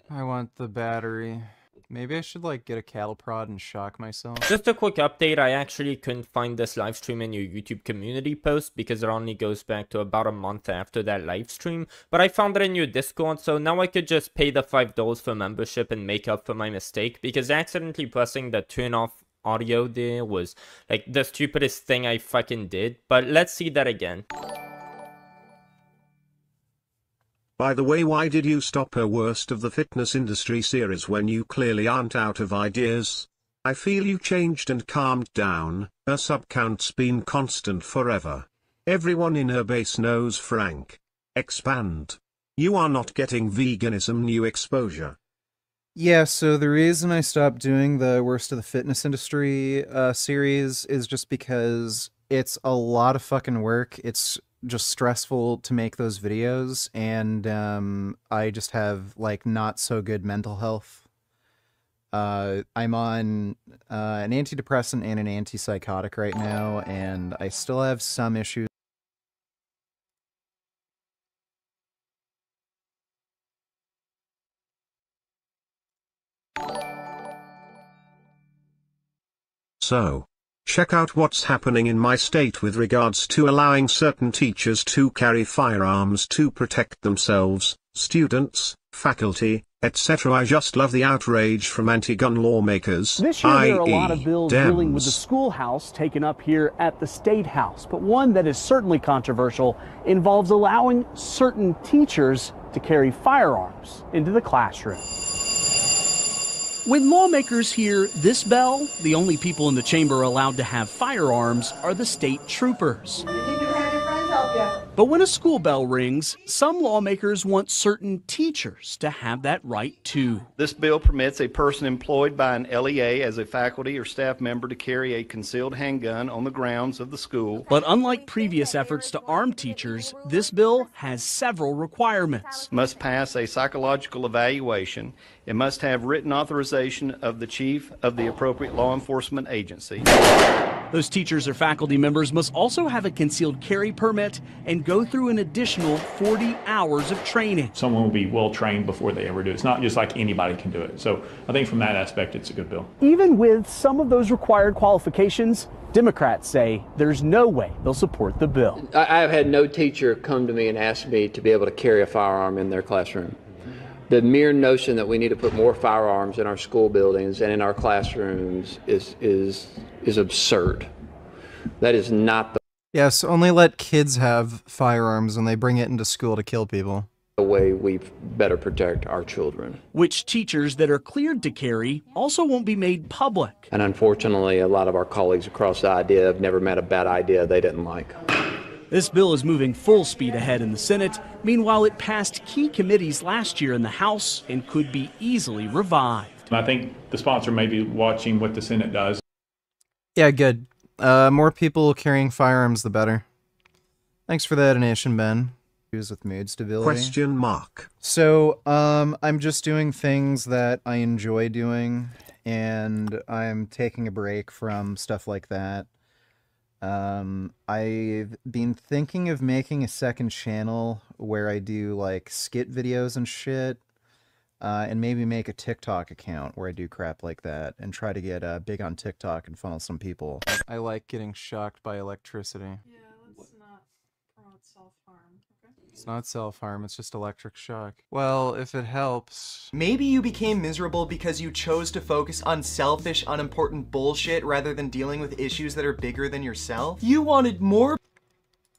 I want the battery. Maybe I should, get a cattle prod and shock myself. Just a quick update, I actually couldn't find this live stream in your YouTube community post because it only goes back to about a month after that live stream. But I found it in your Discord, so now I could just pay the $5 for membership and make up for my mistake, because accidentally pressing the turn off audio there was, the stupidest thing I fucking did. But let's see that again. By the way, why did you stop her Worst of the Fitness Industry series when you clearly aren't out of ideas? I feel you changed and calmed down. Her sub count's been constant forever. Everyone in her base knows Frank. Expand. You are not getting veganism new exposure. Yeah, so the reason I stopped doing the Worst of the Fitness Industry series is just because it's a lot of fucking work. It's just stressful to make those videos, and I just have like not so good mental health. I'm on an antidepressant and an antipsychotic right now, and I still have some issues. So, check out what's happening in my state with regards to allowing certain teachers to carry firearms to protect themselves, students, faculty, etc. I just love the outrage from anti-gun lawmakers, This year there are a lot of i.e. bills dealing with the schoolhouse taken up here at the State House, but one that is certainly controversial involves allowing certain teachers to carry firearms into the classroom. When lawmakers hear this bell, the only people in the chamber allowed to have firearms are the state troopers. But when a school bell rings, some lawmakers want certain teachers to have that right too. This bill permits a person employed by an LEA as a faculty or staff member to carry a concealed handgun on the grounds of the school. But unlike previous efforts to arm teachers, this bill has several requirements. Must pass a psychological evaluation. It must have written authorization of the chief of the appropriate law enforcement agency. Those teachers or faculty members must also have a concealed carry permit and go through an additional 40 hours of training. Someone will be well trained before they ever do it. It's not just like anybody can do it. So I think from that aspect, it's a good bill. Even with some of those required qualifications, Democrats say there's no way they'll support the bill. I've had no teacher come to me and ask me to be able to carry a firearm in their classroom. The mere notion that we need to put more firearms in our school buildings and in our classrooms is absurd. That is not the Yes, only let kids have firearms when they bring it into school to kill people. the way we better protect our children. Which teachers that are cleared to carry also won't be made public. And unfortunately, a lot of our colleagues across the idea have never met a bad idea they didn't like. This bill is moving full speed ahead in the Senate. Meanwhile, it passed key committees last year in the House and could be easily revived. I think the sponsor may be watching what the Senate does. Yeah, good. More people carrying firearms, the better. Thanks for the donation, Ben. With mood stability. Question mark. So, I'm just doing things that I enjoy doing, and I'm taking a break from stuff like that. I've been thinking of making a second channel where I do like skit videos and shit, and maybe make a TikTok account where I do crap like that and try to get big on TikTok and funnel some people. I like getting shocked by electricity. Yeah, let's not promote self-harm, okay? It's not self-harm, it's just electric shock. Well, if it helps. Maybe you became miserable because you chose to focus on selfish, unimportant bullshit rather than dealing with issues that are bigger than yourself. You wanted more.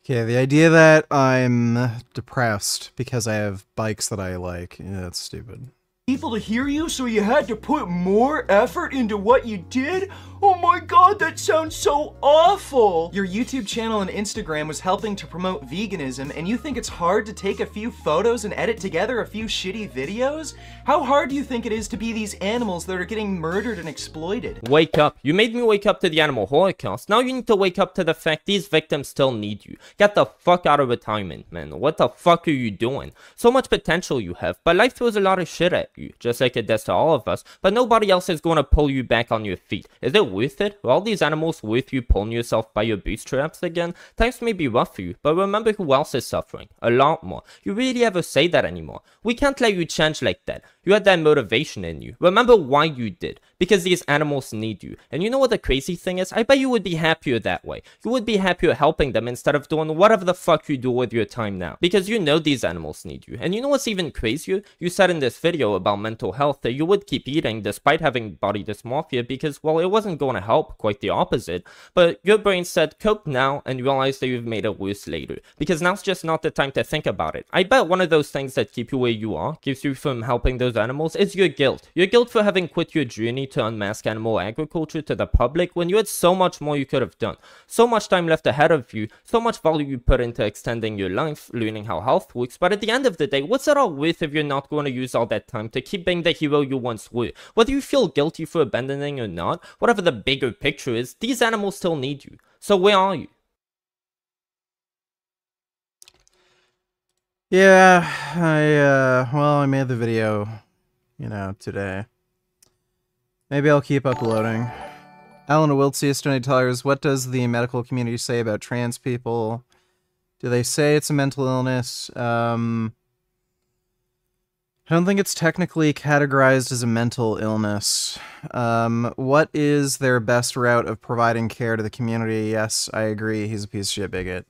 Okay, the idea that I'm depressed because I have bikes that I like, yeah, that's stupid. People to hear you, so you had to put more effort into what you did? Oh my god, that sounds so awful! Your YouTube channel and Instagram was helping to promote veganism, and you think it's hard to take a few photos and edit together a few shitty videos? How hard do you think it is to be these animals that are getting murdered and exploited? Wake up. You made me wake up to the animal holocaust. Now you need to wake up to the fact these victims still need you. Get the fuck out of retirement, man. What the fuck are you doing? So much potential you have, but life throws a lot of shit at you, just like it does to all of us, but nobody else is going to pull you back on your feet. Is it worth it? Are all these animals worth you pulling yourself by your bootstraps again? Times may be rough for you, but remember who else is suffering. A lot more. You really ever say that anymore? We can't let you change like that. You had that motivation in you. Remember why you did. Because these animals need you. And you know what the crazy thing is? I bet you would be happier that way. You would be happier helping them instead of doing whatever the fuck you do with your time now. Because you know these animals need you. And you know what's even crazier? You said in this video about mental health that you would keep eating despite having body dysmorphia because, well, it wasn't going to help, quite the opposite. But your brain said cope now and realized that you've made it worse later. Because now's just not the time to think about it. I bet one of those things that keep you where you are, keeps you from helping those animals, is your guilt. Your guilt for having quit your journey to unmask animal agriculture to the public when you had so much more you could have done. So much time left ahead of you, so much value you put into extending your life, learning how health works, but at the end of the day, what's it all worth if you're not going to use all that time to keep being the hero you once were? Whether you feel guilty for abandoning or not, whatever the bigger picture is, these animals still need you. So where are you? Yeah, well, I made the video, you know, today. Maybe I'll keep uploading. Alan Wiltsius $20. What does the medical community say about trans people? Do they say it's a mental illness? I don't think it's technically categorized as a mental illness. What is their best route of providing care to the community? Yes, I agree. He's a piece of shit bigot.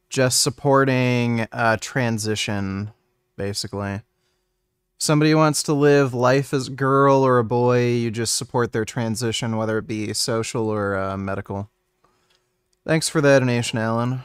Just supporting transition, basically. Somebody wants to live life as a girl or a boy, you just support their transition, whether it be social or medical. Thanks for that donation, Alan.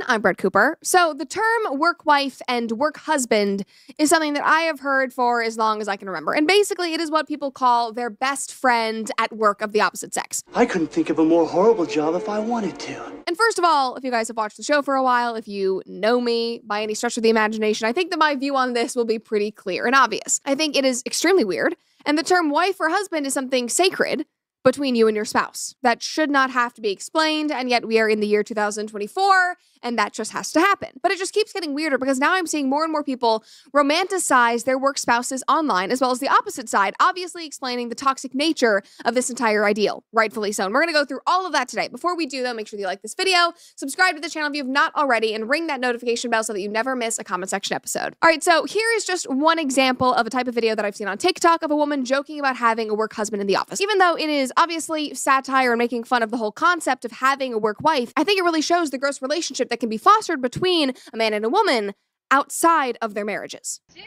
I'm Brett Cooper. So the term work wife and work husband is something that I have heard for as long as I can remember. And basically it is what people call their best friend at work of the opposite sex. I couldn't think of a more horrible job if I wanted to. And first of all, if you guys have watched the show for a while, if you know me by any stretch of the imagination, I think that my view on this will be pretty clear and obvious. I think it is extremely weird. And the term wife or husband is something sacred between you and your spouse. That should not have to be explained, and yet we are in the year 2024, and that just has to happen. But it just keeps getting weirder because now I'm seeing more and more people romanticize their work spouses online, as well as the opposite side, obviously explaining the toxic nature of this entire ideal, rightfully so. And we're gonna go through all of that today. Before we do though, make sure that you like this video, subscribe to the channel if you have not already, and ring that notification bell so that you never miss a comment section episode. All right, so here is just one example of a type of video that I've seen on TikTok of a woman joking about having a work husband in the office. Even though it is obviously satire and making fun of the whole concept of having a work wife, I think it really shows the gross relationship that can be fostered between a man and a woman outside of their marriages. Jim,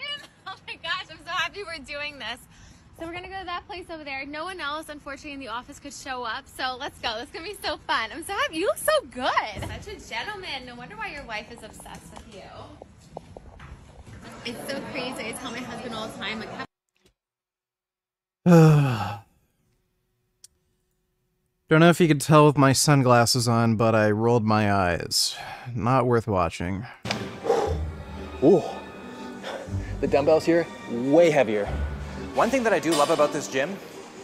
oh my gosh, I'm so happy we're doing this. So we're gonna go to that place over there. No one else, unfortunately, in the office could show up. So let's go. This is gonna be so fun. I'm so happy. You look so good. Such a gentleman. No wonder why your wife is obsessed with you. It's so crazy. I tell my husband all the time, like, Don't know if you could tell with my sunglasses on, but I rolled my eyes. Not worth watching. Ooh. The dumbbells here, way heavier. One thing that I do love about this gym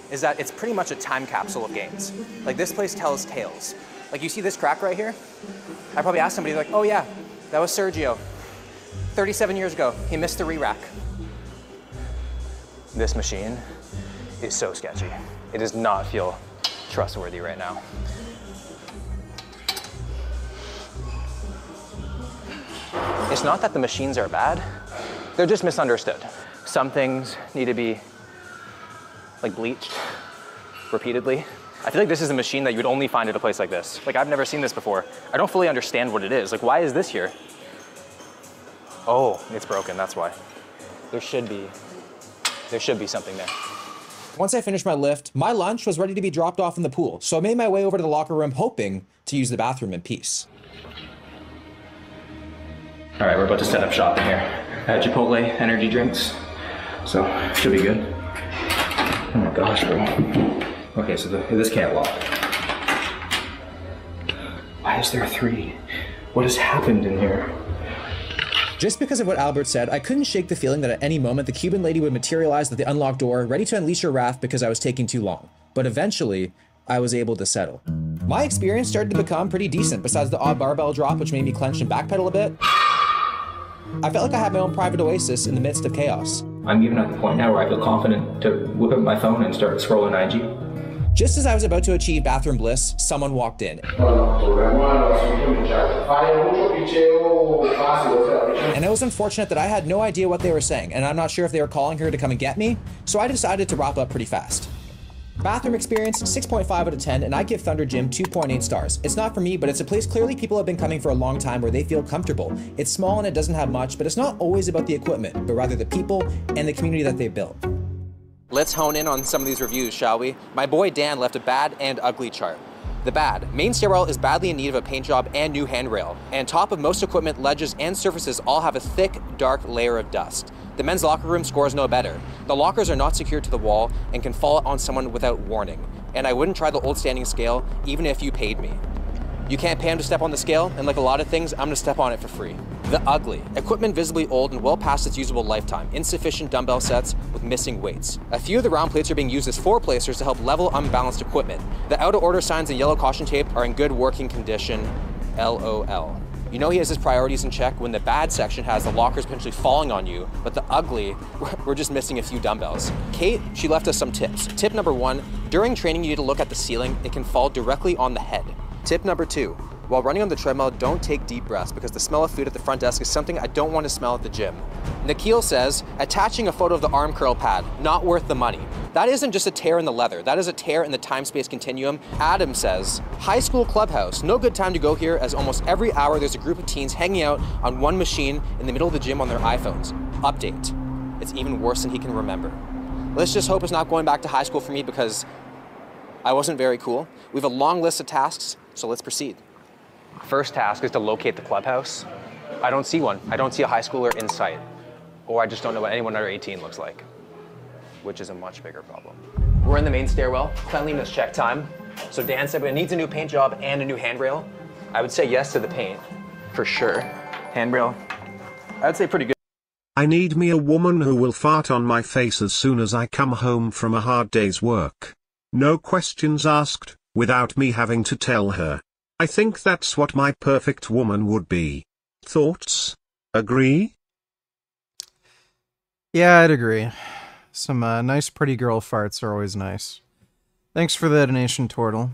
is that it's pretty much a time capsule of games. Like, this place tells tales. Like, you see this crack right here? I probably asked somebody, like, oh yeah, that was Sergio. 37 years ago, he missed the re-rack. This machine is so sketchy. It does not feel trustworthy right now. It's not that the machines are bad, they're just misunderstood. Some things need to be like bleached repeatedly. I feel like this is a machine that you would only find at a place like this. Like, I've never seen this before. I don't fully understand what it is. Like, why is this here? Oh, it's broken, that's why. There should be something there. Once I finished my lift, my lunch was ready to be dropped off in the pool, so I made my way over to the locker room hoping to use the bathroom in peace. All right, we're about to set up shop in here. Chipotle energy drinks, so should be good. Oh my gosh, bro. Okay, so this can't lock. Why is there 3? What has happened in here? Just because of what Albert said, I couldn't shake the feeling that at any moment the Cuban lady would materialize at the unlocked door, ready to unleash her wrath because I was taking too long. But eventually, I was able to settle. My experience started to become pretty decent, besides the odd barbell drop which made me clench and backpedal a bit. I felt like I had my own private oasis in the midst of chaos. I'm even at the point now where I feel confident to whip up my phone and start scrolling IG. Just as I was about to achieve bathroom bliss, someone walked in. And it was unfortunate that I had no idea what they were saying, and I'm not sure if they were calling her to come and get me, so I decided to wrap up pretty fast. Bathroom experience, 6.5 out of 10, and I give Thunder Gym 2.8 stars. It's not for me, but it's a place clearly people have been coming for a long time where they feel comfortable. It's small and it doesn't have much, but it's not always about the equipment, but rather the people and the community that they've built. Let's hone in on some of these reviews, shall we? My boy Dan left a bad and ugly chart. The bad. Main stairwell is badly in need of a paint job and new handrail. And top of most equipment, ledges, and surfaces all have a thick, dark layer of dust. The men's locker room scores no better. The lockers are not secured to the wall and can fall on someone without warning. And I wouldn't try the old standing scale, even if you paid me. You can't pay him to step on the scale, and like a lot of things, I'm gonna step on it for free. The ugly. Equipment visibly old and well past its usable lifetime. Insufficient dumbbell sets with missing weights. A few of the round plates are being used as floor placers to help level unbalanced equipment. The out of order signs and yellow caution tape are in good working condition. LOL. You know he has his priorities in check when the bad section has the lockers potentially falling on you, but the ugly, we're just missing a few dumbbells. Kate, she left us some tips. Tip number 1, during training you need to look at the ceiling. It can fall directly on the head. Tip number 2, while running on the treadmill, don't take deep breaths because the smell of food at the front desk is something I don't want to smell at the gym. Nikhil says, attaching a photo of the arm curl pad, not worth the money. That isn't just a tear in the leather, that is a tear in the time-space continuum. Adam says, high school clubhouse, no good time to go here as almost every hour there's a group of teens hanging out on one machine in the middle of the gym on their iPhones. Update. It's even worse than he can remember. Let's just hope it's not going back to high school for me because I wasn't very cool. We have a long list of tasks, so let's proceed. First task is to locate the clubhouse. I don't see one. I don't see a high schooler in sight. Or I just don't know what anyone under 18 looks like, which is a much bigger problem. We're in the main stairwell, cleanliness check time. So Dan said it needs a new paint job and a new handrail. I would say yes to the paint, for sure. Handrail, I'd say pretty good. I need me a woman who will fart on my face as soon as I come home from a hard day's work. No questions asked, without me having to tell her. I think that's what my perfect woman would be. Thoughts? Agree? Yeah, I'd agree. Some nice pretty girl farts are always nice. Thanks for the donation, Tortle.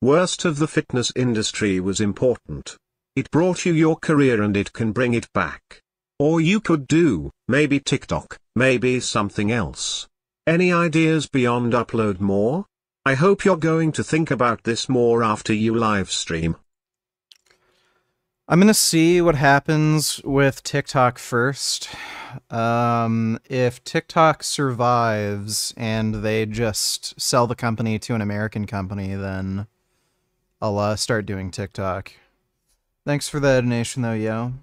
Worst of the fitness industry was important. It brought you your career and it can bring it back. Or you could do, maybe TikTok, maybe something else. Any ideas beyond upload more? I hope you're going to think about this more after you live stream. I'm gonna see what happens with TikTok first. If TikTok survives and they just sell the company to an American company, then I'll start doing TikTok. Thanks for the donation though, yo.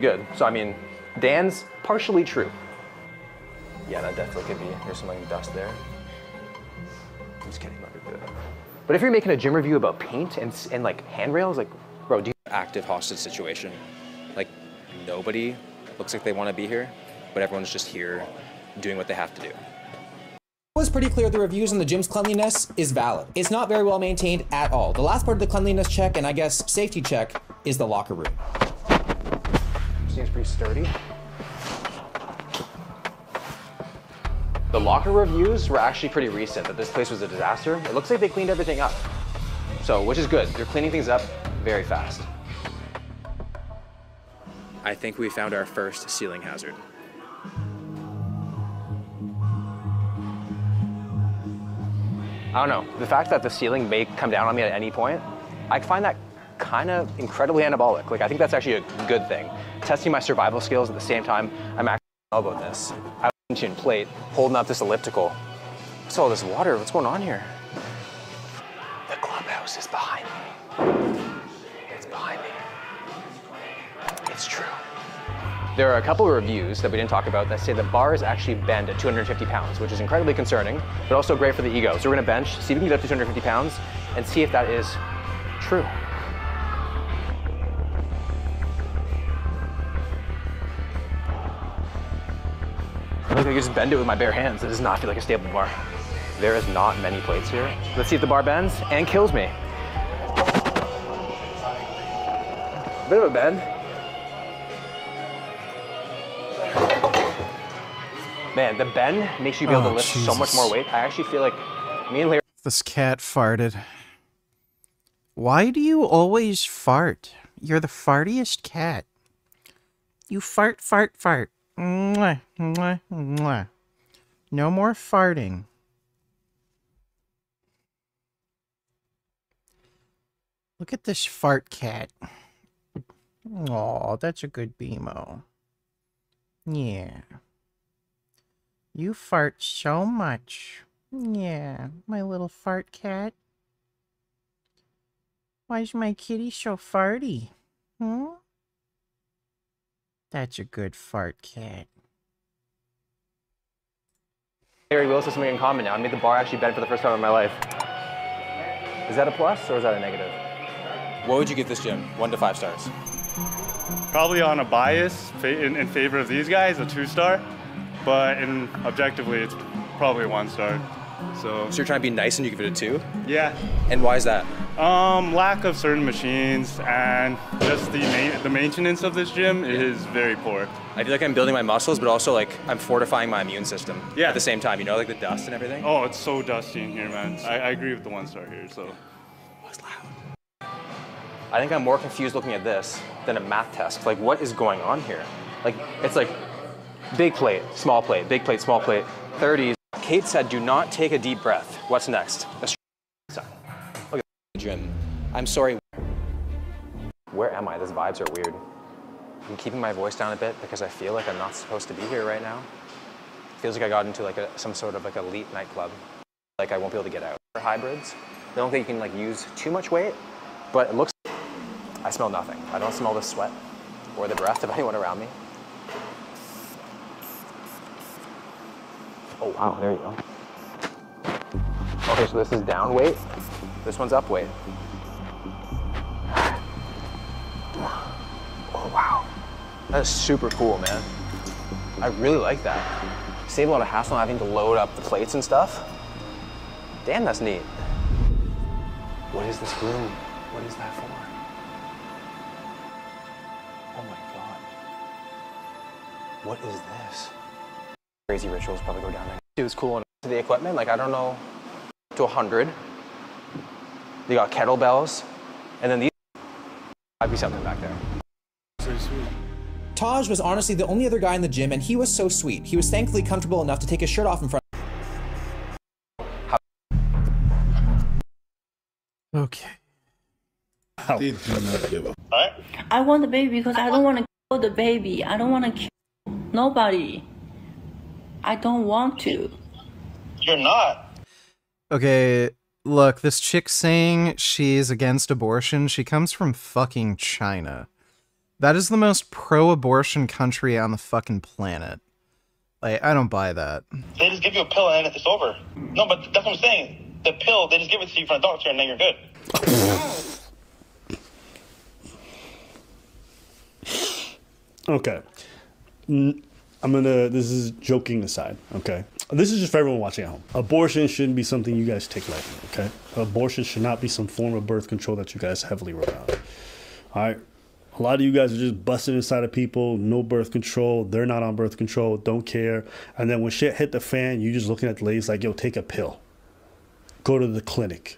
Good. So I mean, Dan's partially true. Yeah, that definitely could be. There's some like dust there. I'm just kidding, not good. But if you're making a gym review about paint and like handrails, like, bro, do you active hostage situation? Like, nobody looks like they want to be here, but everyone's just here doing what they have to do. It was pretty clear the reviews on the gym's cleanliness is valid. It's not very well maintained at all. The last part of the cleanliness check, and I guess safety check, is the locker room. Seems pretty sturdy. The locker reviews were actually pretty recent, that this place was a disaster. It looks like they cleaned everything up. So, which is good. They're cleaning things up very fast. I think we found our first ceiling hazard. I don't know. The fact that the ceiling may come down on me at any point, I find that kind of incredibly anabolic. Like, I think that's actually a good thing. Testing my survival skills at the same time, I'm actually about this. I was in plate, holding up this elliptical. What's all this water? What's going on here? The clubhouse is behind me. It's behind me. It's true. There are a couple of reviews that we didn't talk about that say the bars actually bend at 250 pounds, which is incredibly concerning, but also great for the ego. So we're gonna bench, see if we can get up to 250 pounds, and see if that is true. I can just bend it with my bare hands. It does not feel like a stable bar. There is not many plates here. Let's see if the bar bends and kills me. Bit of a bend. Man, the bend makes you be able to lift so much more weight. I actually feel like me and Larry... This cat farted. Why do you always fart? You're the fartiest cat. You fart, fart, fart. Mwah, mwah, mwah. No more farting. Look at this fart cat. Aw, that's a good BMO. Yeah. You fart so much. Yeah, my little fart cat. Why's my kitty so farty? Hmm? That's a good fart cat. Larry Willis has something in common now. I made the bar actually bend for the first time in my life. Is that a plus or is that a negative? What would you give this gym? 1 to 5 stars. Probably on a bias in favor of these guys, a 2-star. But objectively, it's probably a 1-star. So you're trying to be nice and you give it a 2? Yeah. And why is that? Lack of certain machines and just the maintenance of this gym is very poor. I feel like I'm building my muscles, but also like I'm fortifying my immune system. Yeah. At the same time, you know, like the dust and everything. Oh, it's so dusty in here, man. I agree with the 1-star here, so. What's loud? I think I'm more confused looking at this than a math test. Like, what is going on here? Like, it's like big plate, small plate, big plate, small plate, 30s. Kate said, do not take a deep breath. What's next? A sign. Look at the gym. I'm sorry. Where am I? These vibes are weird. I'm keeping my voice down a bit because I feel like I'm not supposed to be here right now. It feels like I got into like some sort of like elite nightclub. Like I won't be able to get out. For hybrids, I don't think you can like use too much weight, but it looks, I smell nothing. I don't smell the sweat or the breath of anyone around me. Oh wow, there you go. Okay, so this is down weight. This one's up weight. Oh wow. That is super cool, man. I really like that. Save a lot of hassle having to load up the plates and stuff. Damn, that's neat. What is this room? What is that for? Oh my God. What is this? Crazy rituals probably go down there. It was cool enough to the equipment, like I don't know, to 100. They got kettlebells, and then these might be something back there. Pretty sweet. Taj was honestly the only other guy in the gym, and he was so sweet. He was thankfully comfortable enough to take his shirt off in front. Okay. They do not give a I want the baby because I don't want to kill the baby. I don't want to kill nobody. I don't want to. You're not. Okay, look, this chick saying she's against abortion, she comes from fucking China. That is the most pro-abortion country on the fucking planet. Like, I don't buy that. They just give you a pill and it's over. No, but that's what I'm saying. The pill, they just give it to you from a doctor and then you're good. Okay. This is joking aside, okay? This is just for everyone watching at home. Abortion shouldn't be something you guys take lightly, okay? Abortion should not be some form of birth control that you guys heavily rely on. All right? A lot of you guys are just busting inside of people, no birth control, they're not on birth control, don't care. And then when shit hit the fan, you just looking at the ladies like, yo, take a pill. Go to the clinic.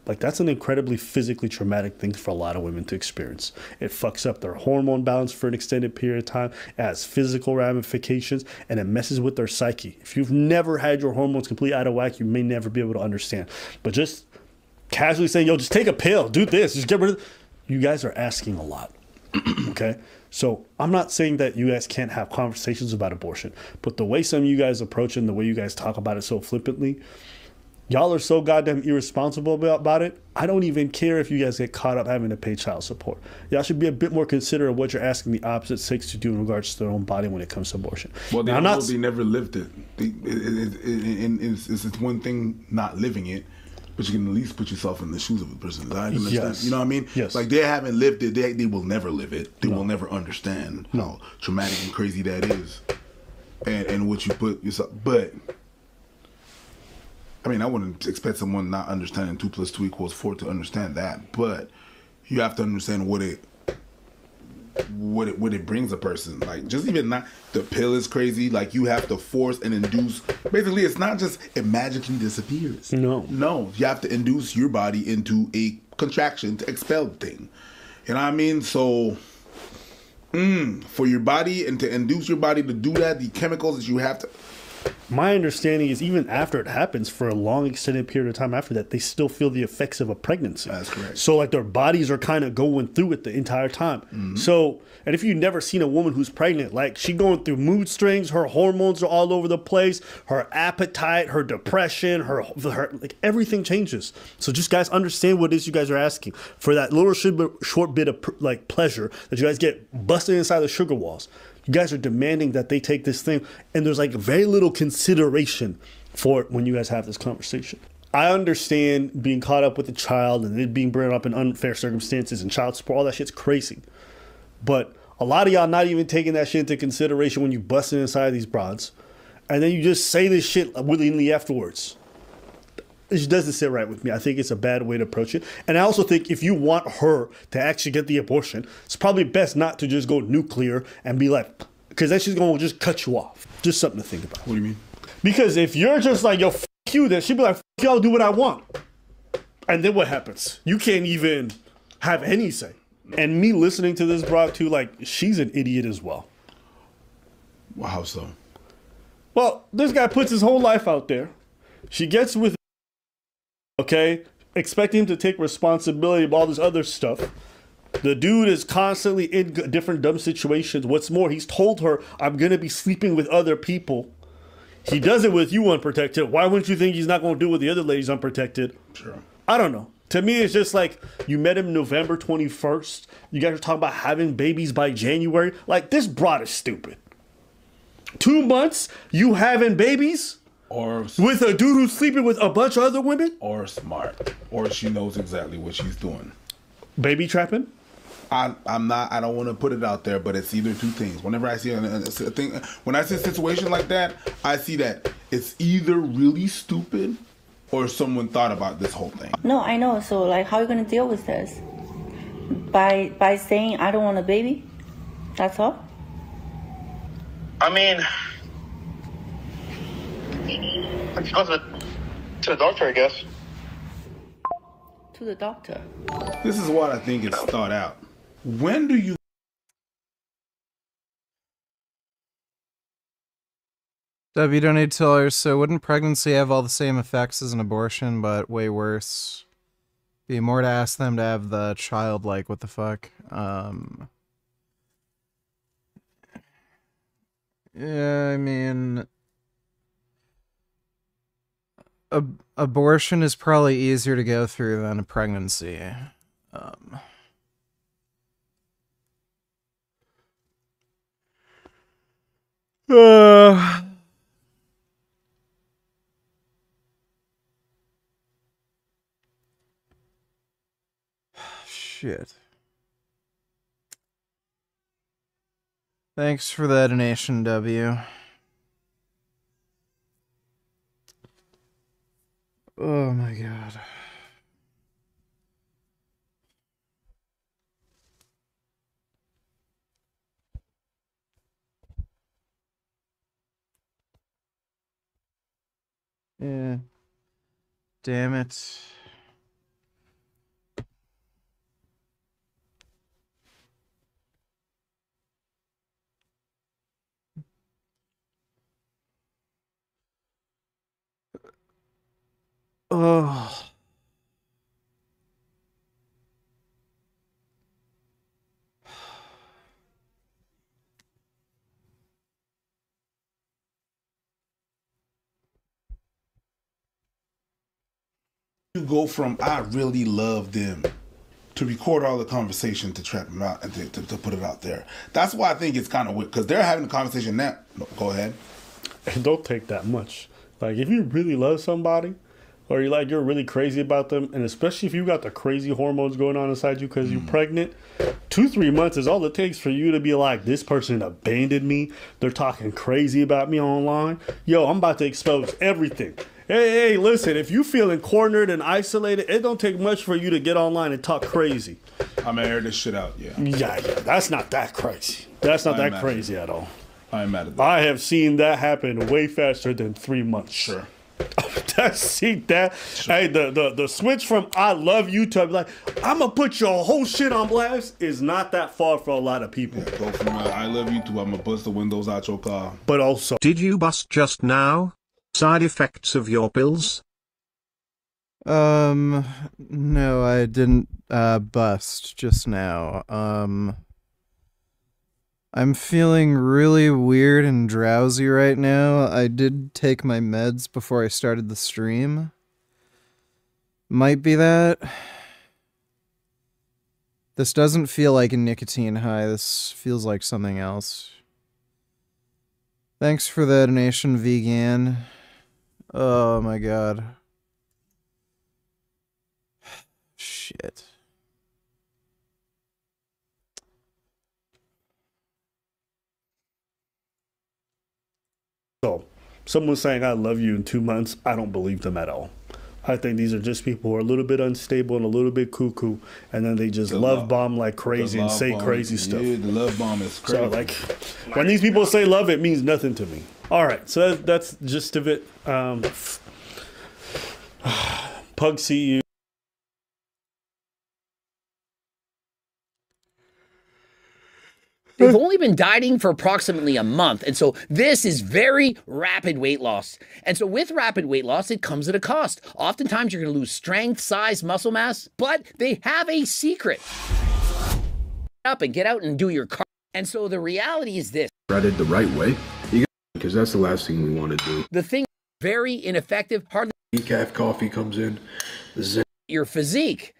Like, that's an incredibly physically traumatic thing for a lot of women to experience. It fucks up their hormone balance for an extended period of time, it has physical ramifications, and it messes with their psyche. If you've never had your hormones completely out of whack, you may never be able to understand. But just casually saying, yo, just take a pill, do this, just get rid of it. You guys are asking a lot, okay? So I'm not saying that you guys can't have conversations about abortion, but the way some of you guys approach it and the way you guys talk about it so flippantly, y'all are so goddamn irresponsible about it. I don't even care if you guys get caught up having to pay child support. Y'all should be a bit more considerate of what you're asking the opposite sex to do in regards to their own body when it comes to abortion. Well, they, now, they never lived it. It's one thing not living it, but you can at least put yourself in the shoes of a person. I understand. Yes. You know what I mean? Yes. Like, they haven't lived it. They will never live it. They will never understand how traumatic and crazy that is. And what you put yourself... But... I mean, I wouldn't expect someone not understanding 2 + 2 = 4 to understand that, but you have to understand what it brings a person. Like, just even not the pill is crazy. Like, you have to force and induce. Basically, it's not just it magically disappears. No, you have to induce your body into a contraction to expel the thing. You know what I mean? So, for your body and to induce your body to do that, the chemicals that you have to. My understanding is even after it happens, for a long extended period of time after that, they still feel the effects of a pregnancy. That's correct. So like their bodies are kind of going through it the entire time. Mm-hmm. So, and if you've never seen a woman who's pregnant, like she going through mood swings, her hormones are all over the place, her appetite, her depression, her like everything changes. So just guys understand what it is you guys are asking for, that little short bit of like pleasure that you guys get busted inside the sugar walls. You guys are demanding that they take this thing, and there's like very little consideration for it when you guys have this conversation. I understand being caught up with a child and it being brought up in unfair circumstances and child support, all that shit's crazy. But a lot of y'all not even taking that shit into consideration when you busting inside these broads, and then you just say this shit willingly afterwards. It doesn't sit right with me. I think it's a bad way to approach it. And I also think if you want her to actually get the abortion, it's probably best not to just go nuclear and be like, because that's just going to just cut you off. Just something to think about. What do you mean? Because if you're just like, yo, f you, then she'd be like, f you, I'll do what I want. And then what happens? You can't even have any say. And me listening to this broad too, like, she's an idiot as well. Well, how so? Well, this guy puts his whole life out there. She gets with, okay, expecting him to take responsibility of all this other stuff. The dude is constantly in different dumb situations. What's more, he's told her, I'm going to be sleeping with other people. He does it with you unprotected. Why wouldn't you think he's not going to do it with the other ladies unprotected? Sure. I don't know. To me, it's just like you met him November 21st. You guys are talking about having babies by January. Like, this broad is stupid. 2 months, you having babies? Or with a dude who's sleeping with a bunch of other women? Or smart. Or she knows exactly what she's doing. Baby trapping? I'm not. I don't want to put it out there, but it's either two things. Whenever I see a thing, when I see a situation like that, I see that it's either really stupid or someone thought about this whole thing. No, I know. So, like, how are you gonna deal with this? By saying I don't want a baby? That's all? I mean, let's go to the doctor, I guess. To the doctor. This is what I think is thought out. When do you W, don't need to tell her, so wouldn't pregnancy have all the same effects as an abortion, but way worse? Be more to ask them to have the child, like, what the fuck? Yeah, I mean, abortion is probably easier to go through than a pregnancy. Shit. Thanks for the donation, W. Oh my god. Yeah. Damn it. Oh. go from I really love them to record all the conversation to trap them out and to put it out there? That's why I think it's kind of weird, because they're having a conversation now. No, go ahead. It don't take that much. Like, if you really love somebody, or you're really crazy about them, and especially if you got the crazy hormones going on inside you because you're pregnant, 2-3 months is all it takes for you to be like, this person abandoned me. They're talking crazy about me online. Yo, I'm about to expose everything. Hey, listen, if you feeling cornered and isolated, it don't take much for you to get online and talk crazy. I'm gonna air this shit out, yeah. Yeah, that's not that crazy. That's not that crazy at all. I'm mad at that. I have seen that happen way faster than 3 months. Sure. See that? Sure. Hey, the switch from I love you to like, I'm gonna put your whole shit on blast is not that far for a lot of people. Yeah, go from I love you to I'm gonna bust the windows out your car. But also, did you bust just now? Side effects of your pills? No, I didn't bust just now. I'm feeling really weird and drowsy right now. I did take my meds before I started the stream. Might be that. This doesn't feel like a nicotine high. This feels like something else. Thanks for the donation, vegan. Oh my god. Shit. So, someone saying I love you in 2 months, I don't believe them at all. I think these are just people who are a little bit unstable and a little bit cuckoo, and then they just love bomb like crazy and say crazy stuff. Yeah, the love bomb is crazy. So like, when these people say love, it means nothing to me. All right, so that's the gist of it. Pug, see you. They've only been dieting for approximately a month, and so this is very rapid weight loss. And so with rapid weight loss, it comes at a cost. Oftentimes you're going to lose strength, size, muscle mass, but they have a secret. Up and get out and do your cardio. And so the reality is this. Breaded the right way, because that's the last thing we want to do. The thing is very ineffective, hardly decaf coffee comes in. Your physique.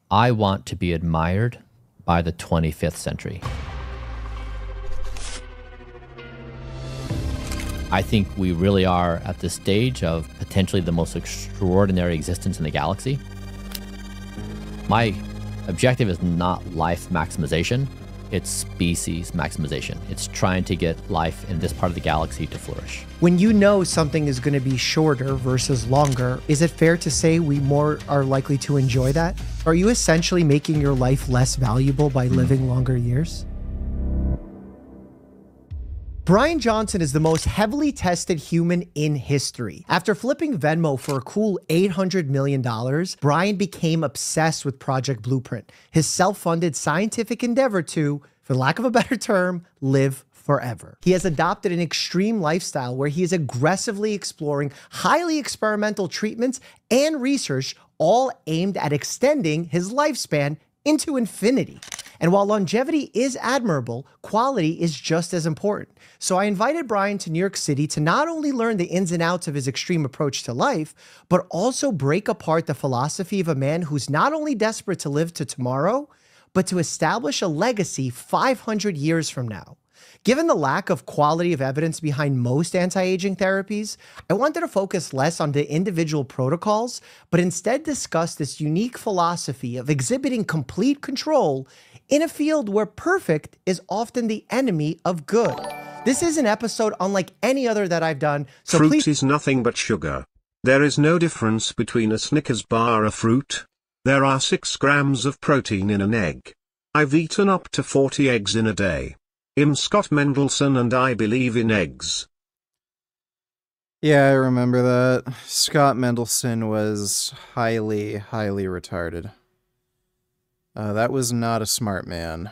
I want to be admired by the 25th century. I think we really are at this stage of potentially the most extraordinary existence in the galaxy. My objective is not life maximization, it's species maximization. It's trying to get life in this part of the galaxy to flourish. When you know something is going to be shorter versus longer, is it fair to say we more are likely to enjoy that? Are you essentially making your life less valuable by living longer years? Brian Johnson is the most heavily tested human in history. After flipping Venmo for a cool $800 million, Brian became obsessed with Project Blueprint, his self-funded scientific endeavor to, for lack of a better term, live forever. He has adopted an extreme lifestyle where he is aggressively exploring highly experimental treatments and research, all aimed at extending his lifespan into infinity. And while longevity is admirable, quality is just as important. So I invited Brian to New York City to not only learn the ins and outs of his extreme approach to life, but also break apart the philosophy of a man who's not only desperate to live to tomorrow, but to establish a legacy 500 years from now. Given the lack of quality of evidence behind most anti-aging therapies, I wanted to focus less on the individual protocols, but instead discuss this unique philosophy of exhibiting complete control in a field where perfect is often the enemy of good. This is an episode unlike any other that I've done, so Fruit please— is nothing but sugar. There is no difference between a Snickers bar or a fruit. There are 6 grams of protein in an egg. I've eaten up to 40 eggs in a day. I'm Scott Mendelson and I believe in eggs. Yeah, I remember that. Scott Mendelson was highly, highly retarded. That was not a smart man.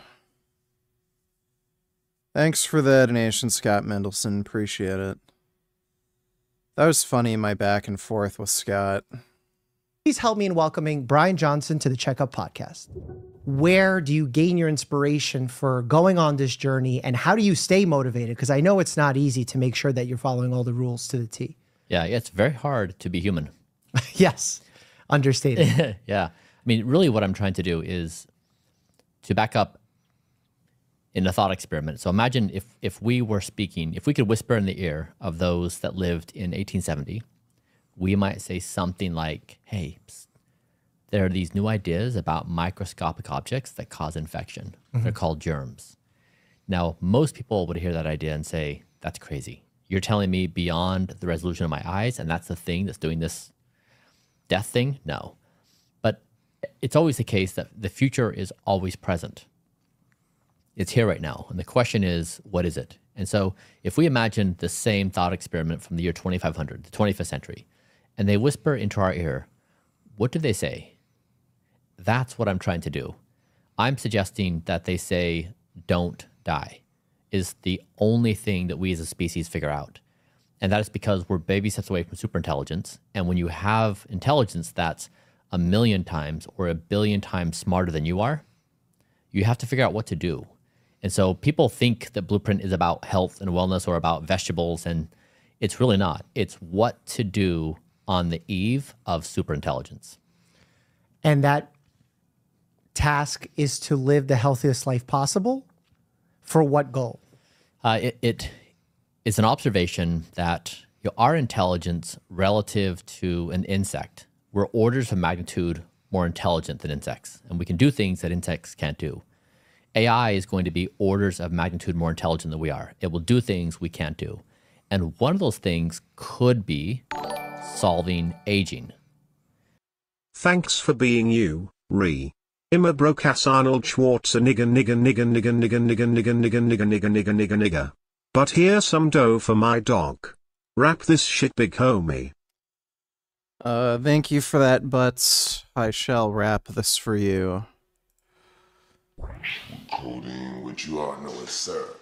Thanks for the donation, Scott Mendelson. Appreciate it. That was funny, my back and forth with Scott. Please help me in welcoming Brian Johnson to the Checkup Podcast. Where do you gain your inspiration for going on this journey, and how do you stay motivated? Because I know it's not easy to make sure that you're following all the rules to the T. Yeah, it's very hard to be human. Yes, understated. Yeah. I mean, really what I'm trying to do is to back up in a thought experiment. So imagine if we were speaking, if we could whisper in the ear of those that lived in 1870, we might say something like, hey, psst, there are these new ideas about microscopic objects that cause infection. They're called germs. Now, most people would hear that idea and say, that's crazy. You're telling me beyond the resolution of my eyes, and that's the thing that's doing this death thing? No. But it's always the case that the future is always present. It's here right now. And the question is, what is it? And so if we imagine the same thought experiment from the year 2500, the 25th century, and they whisper into our ear, what do they say? That's what I'm trying to do. I'm suggesting that they say, don't die, is the only thing that we as a species figure out. And that is because we're baby steps away from superintelligence. And when you have intelligence that's 1,000,000 times or 1,000,000,000 times smarter than you are, you have to figure out what to do. And so people think that Blueprint is about health and wellness or about vegetables, and it's really not. It's what to do on the eve of superintelligence. And that task is to live the healthiest life possible? For what goal? It is an observation that our intelligence relative to an insect, we're orders of magnitude more intelligent than insects, and we can do things that insects can't do. AI is going to be orders of magnitude more intelligent than we are. It will do things we can't do. And one of those things could be solving aging. Thanks for being you, Re. Immer broke ass Arnold Schwarzenegger nigger nigger nigger nigger nigger nigger nigger nigger nigger nigger nigger nigger. But here's some dough for my dog. Wrap this shit, big homie. Thank you for that, Butts. I shall wrap this for you. Codeine, what you all know is syrup.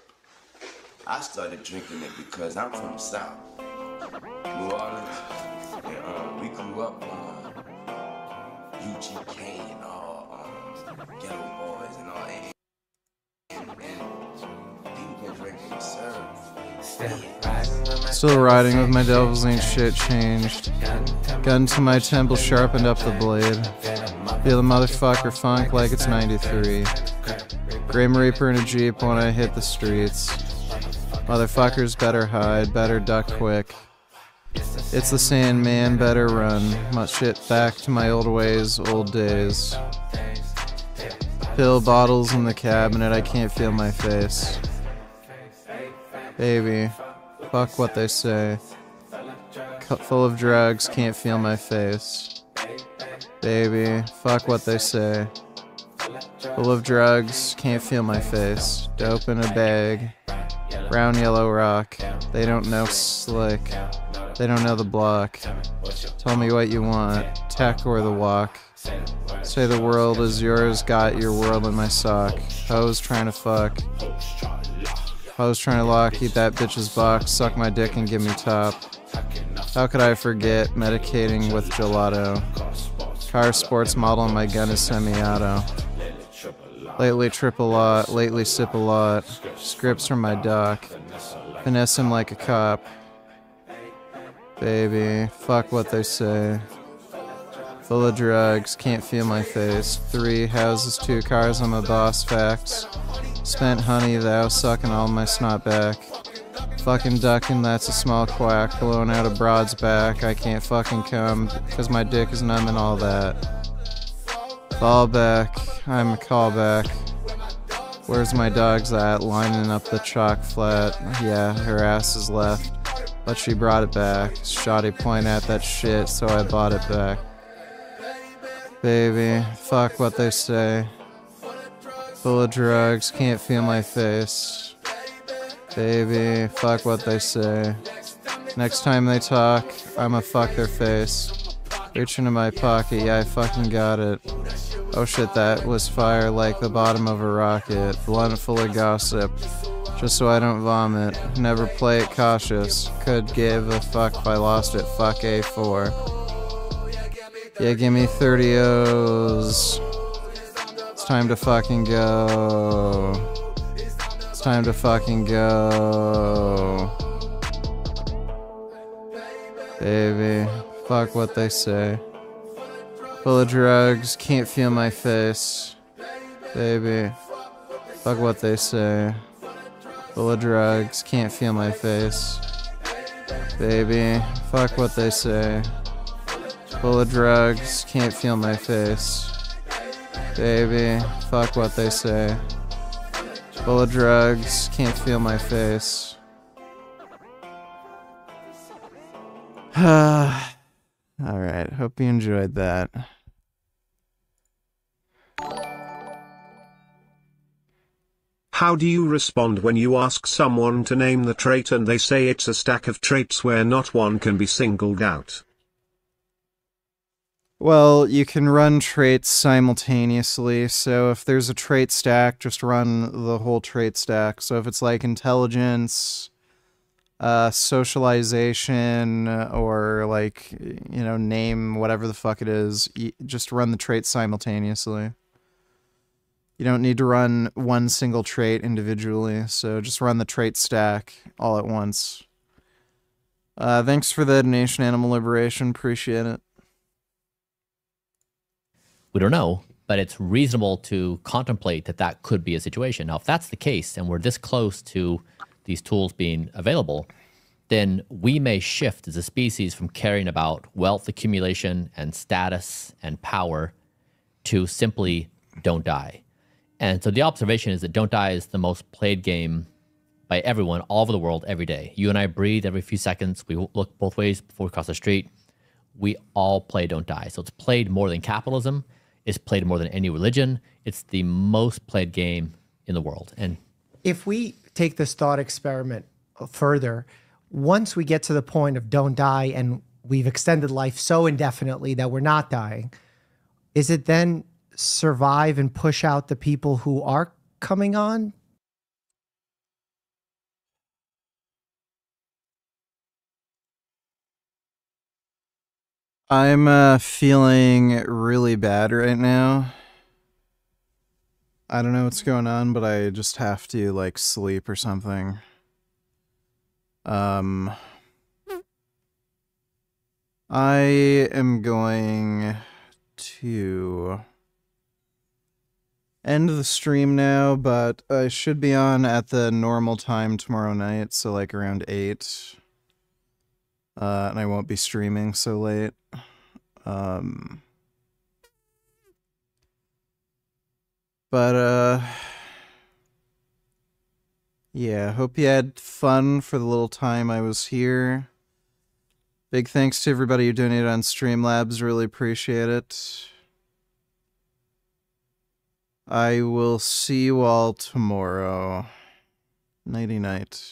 I started drinking it because I'm from the South. New Orleans, and we grew up on UGK and all Ghetto Boys and all and people been drinking syrup. Still riding with my devils ain't shit changed. Gun to my temple, sharpened up the blade. Feel the motherfucker funk like it's 93. Grim Reaper in a Jeep when I hit the streets. Motherfuckers better hide, better duck quick. It's the Sandman, better run. Much shit back to my old ways, old days. Pill bottles in the cabinet, I can't feel my face. Baby, fuck what they say. Cup full of drugs, can't feel my face. Baby, fuck what they say. Full of drugs, can't feel my face. Dope in a bag. Brown yellow rock. They don't know slick. They don't know the block. Tell me what you want. Tech or the walk. Say the world is yours, got your world in my sock. Hoes trying to fuck. Hoes trying to lock, eat that bitch's box, suck my dick and give me top. How could I forget medicating with gelato? Car sports model and my gun is semi-auto. Lately trip a lot, lately sip a lot. Scripts from my doc. Finesse him like a cop. Baby, fuck what they say. Full of drugs, can't feel my face. 3 houses, 2 cars, I'm a boss, facts. Spent honey, thou sucking all my snot back. Fucking ducking, that's a small quack. Blowing out a broad's back. I can't fucking come, cause my dick is numb and all that. Fall back, I'm a callback. Where's my dog's at? Lining up the chalk flat. Yeah, her ass is left. But she brought it back. Shoddy point at that shit, so I bought it back. Baby, fuck what they say. Full of drugs, can't feel my face. Baby, fuck what they say. Next time they talk, I'ma fuck their face. Reach into my pocket, yeah, I fucking got it. Oh shit, that was fire like the bottom of a rocket. Blunt full of gossip, just so I don't vomit. Never play it cautious. Could give a fuck if I lost it, fuck A4. Yeah, give me 30 O's. It's time to fucking go. It's time to fucking go. Baby, fuck what they say. Full of drugs, can't feel my face. Baby, fuck what they say. Full of drugs, can't feel my face. Baby, fuck what they say. Full of drugs, can't feel my face. Baby, fuck what they say. Full of drugs, can't feel my face. Alright, hope you enjoyed that. How do you respond when you ask someone to name the trait and they say it's a stack of traits where not one can be singled out? Well, you can run traits simultaneously, so if there's a trait stack, just run the whole trait stack. So if it's like intelligence, socialization, or like, you know, name, whatever the fuck it is, just run the traits simultaneously. You don't need to run one single trait individually, so just run the trait stack all at once. Thanks for the donation, Animal Liberation, appreciate it. We don't know, but it's reasonable to contemplate that that could be a situation. Now, if that's the case, and we're this close to these tools being available, then we may shift as a species from caring about wealth accumulation and status and power to simply don't die. And so the observation is that don't die is the most played game by everyone all over the world every day. You and I breathe every few seconds. We look both ways before we cross the street. We all play Don't Die. So it's played more than capitalism. It's played more than any religion. It's the most played game in the world. And if we take this thought experiment further, once we get to the point of don't die and we've extended life so indefinitely that we're not dying, is it then survive and push out the people who are coming on? I'm feeling really bad right now. I don't know what's going on, but I just have to, like, sleep or something. I am going to end the stream now, but I should be on at the normal time tomorrow night, so like around 8. And I won't be streaming so late. Yeah, hope you had fun for the little time I was here. Big thanks to everybody who donated on Streamlabs, really appreciate it. I will see you all tomorrow. Nighty night.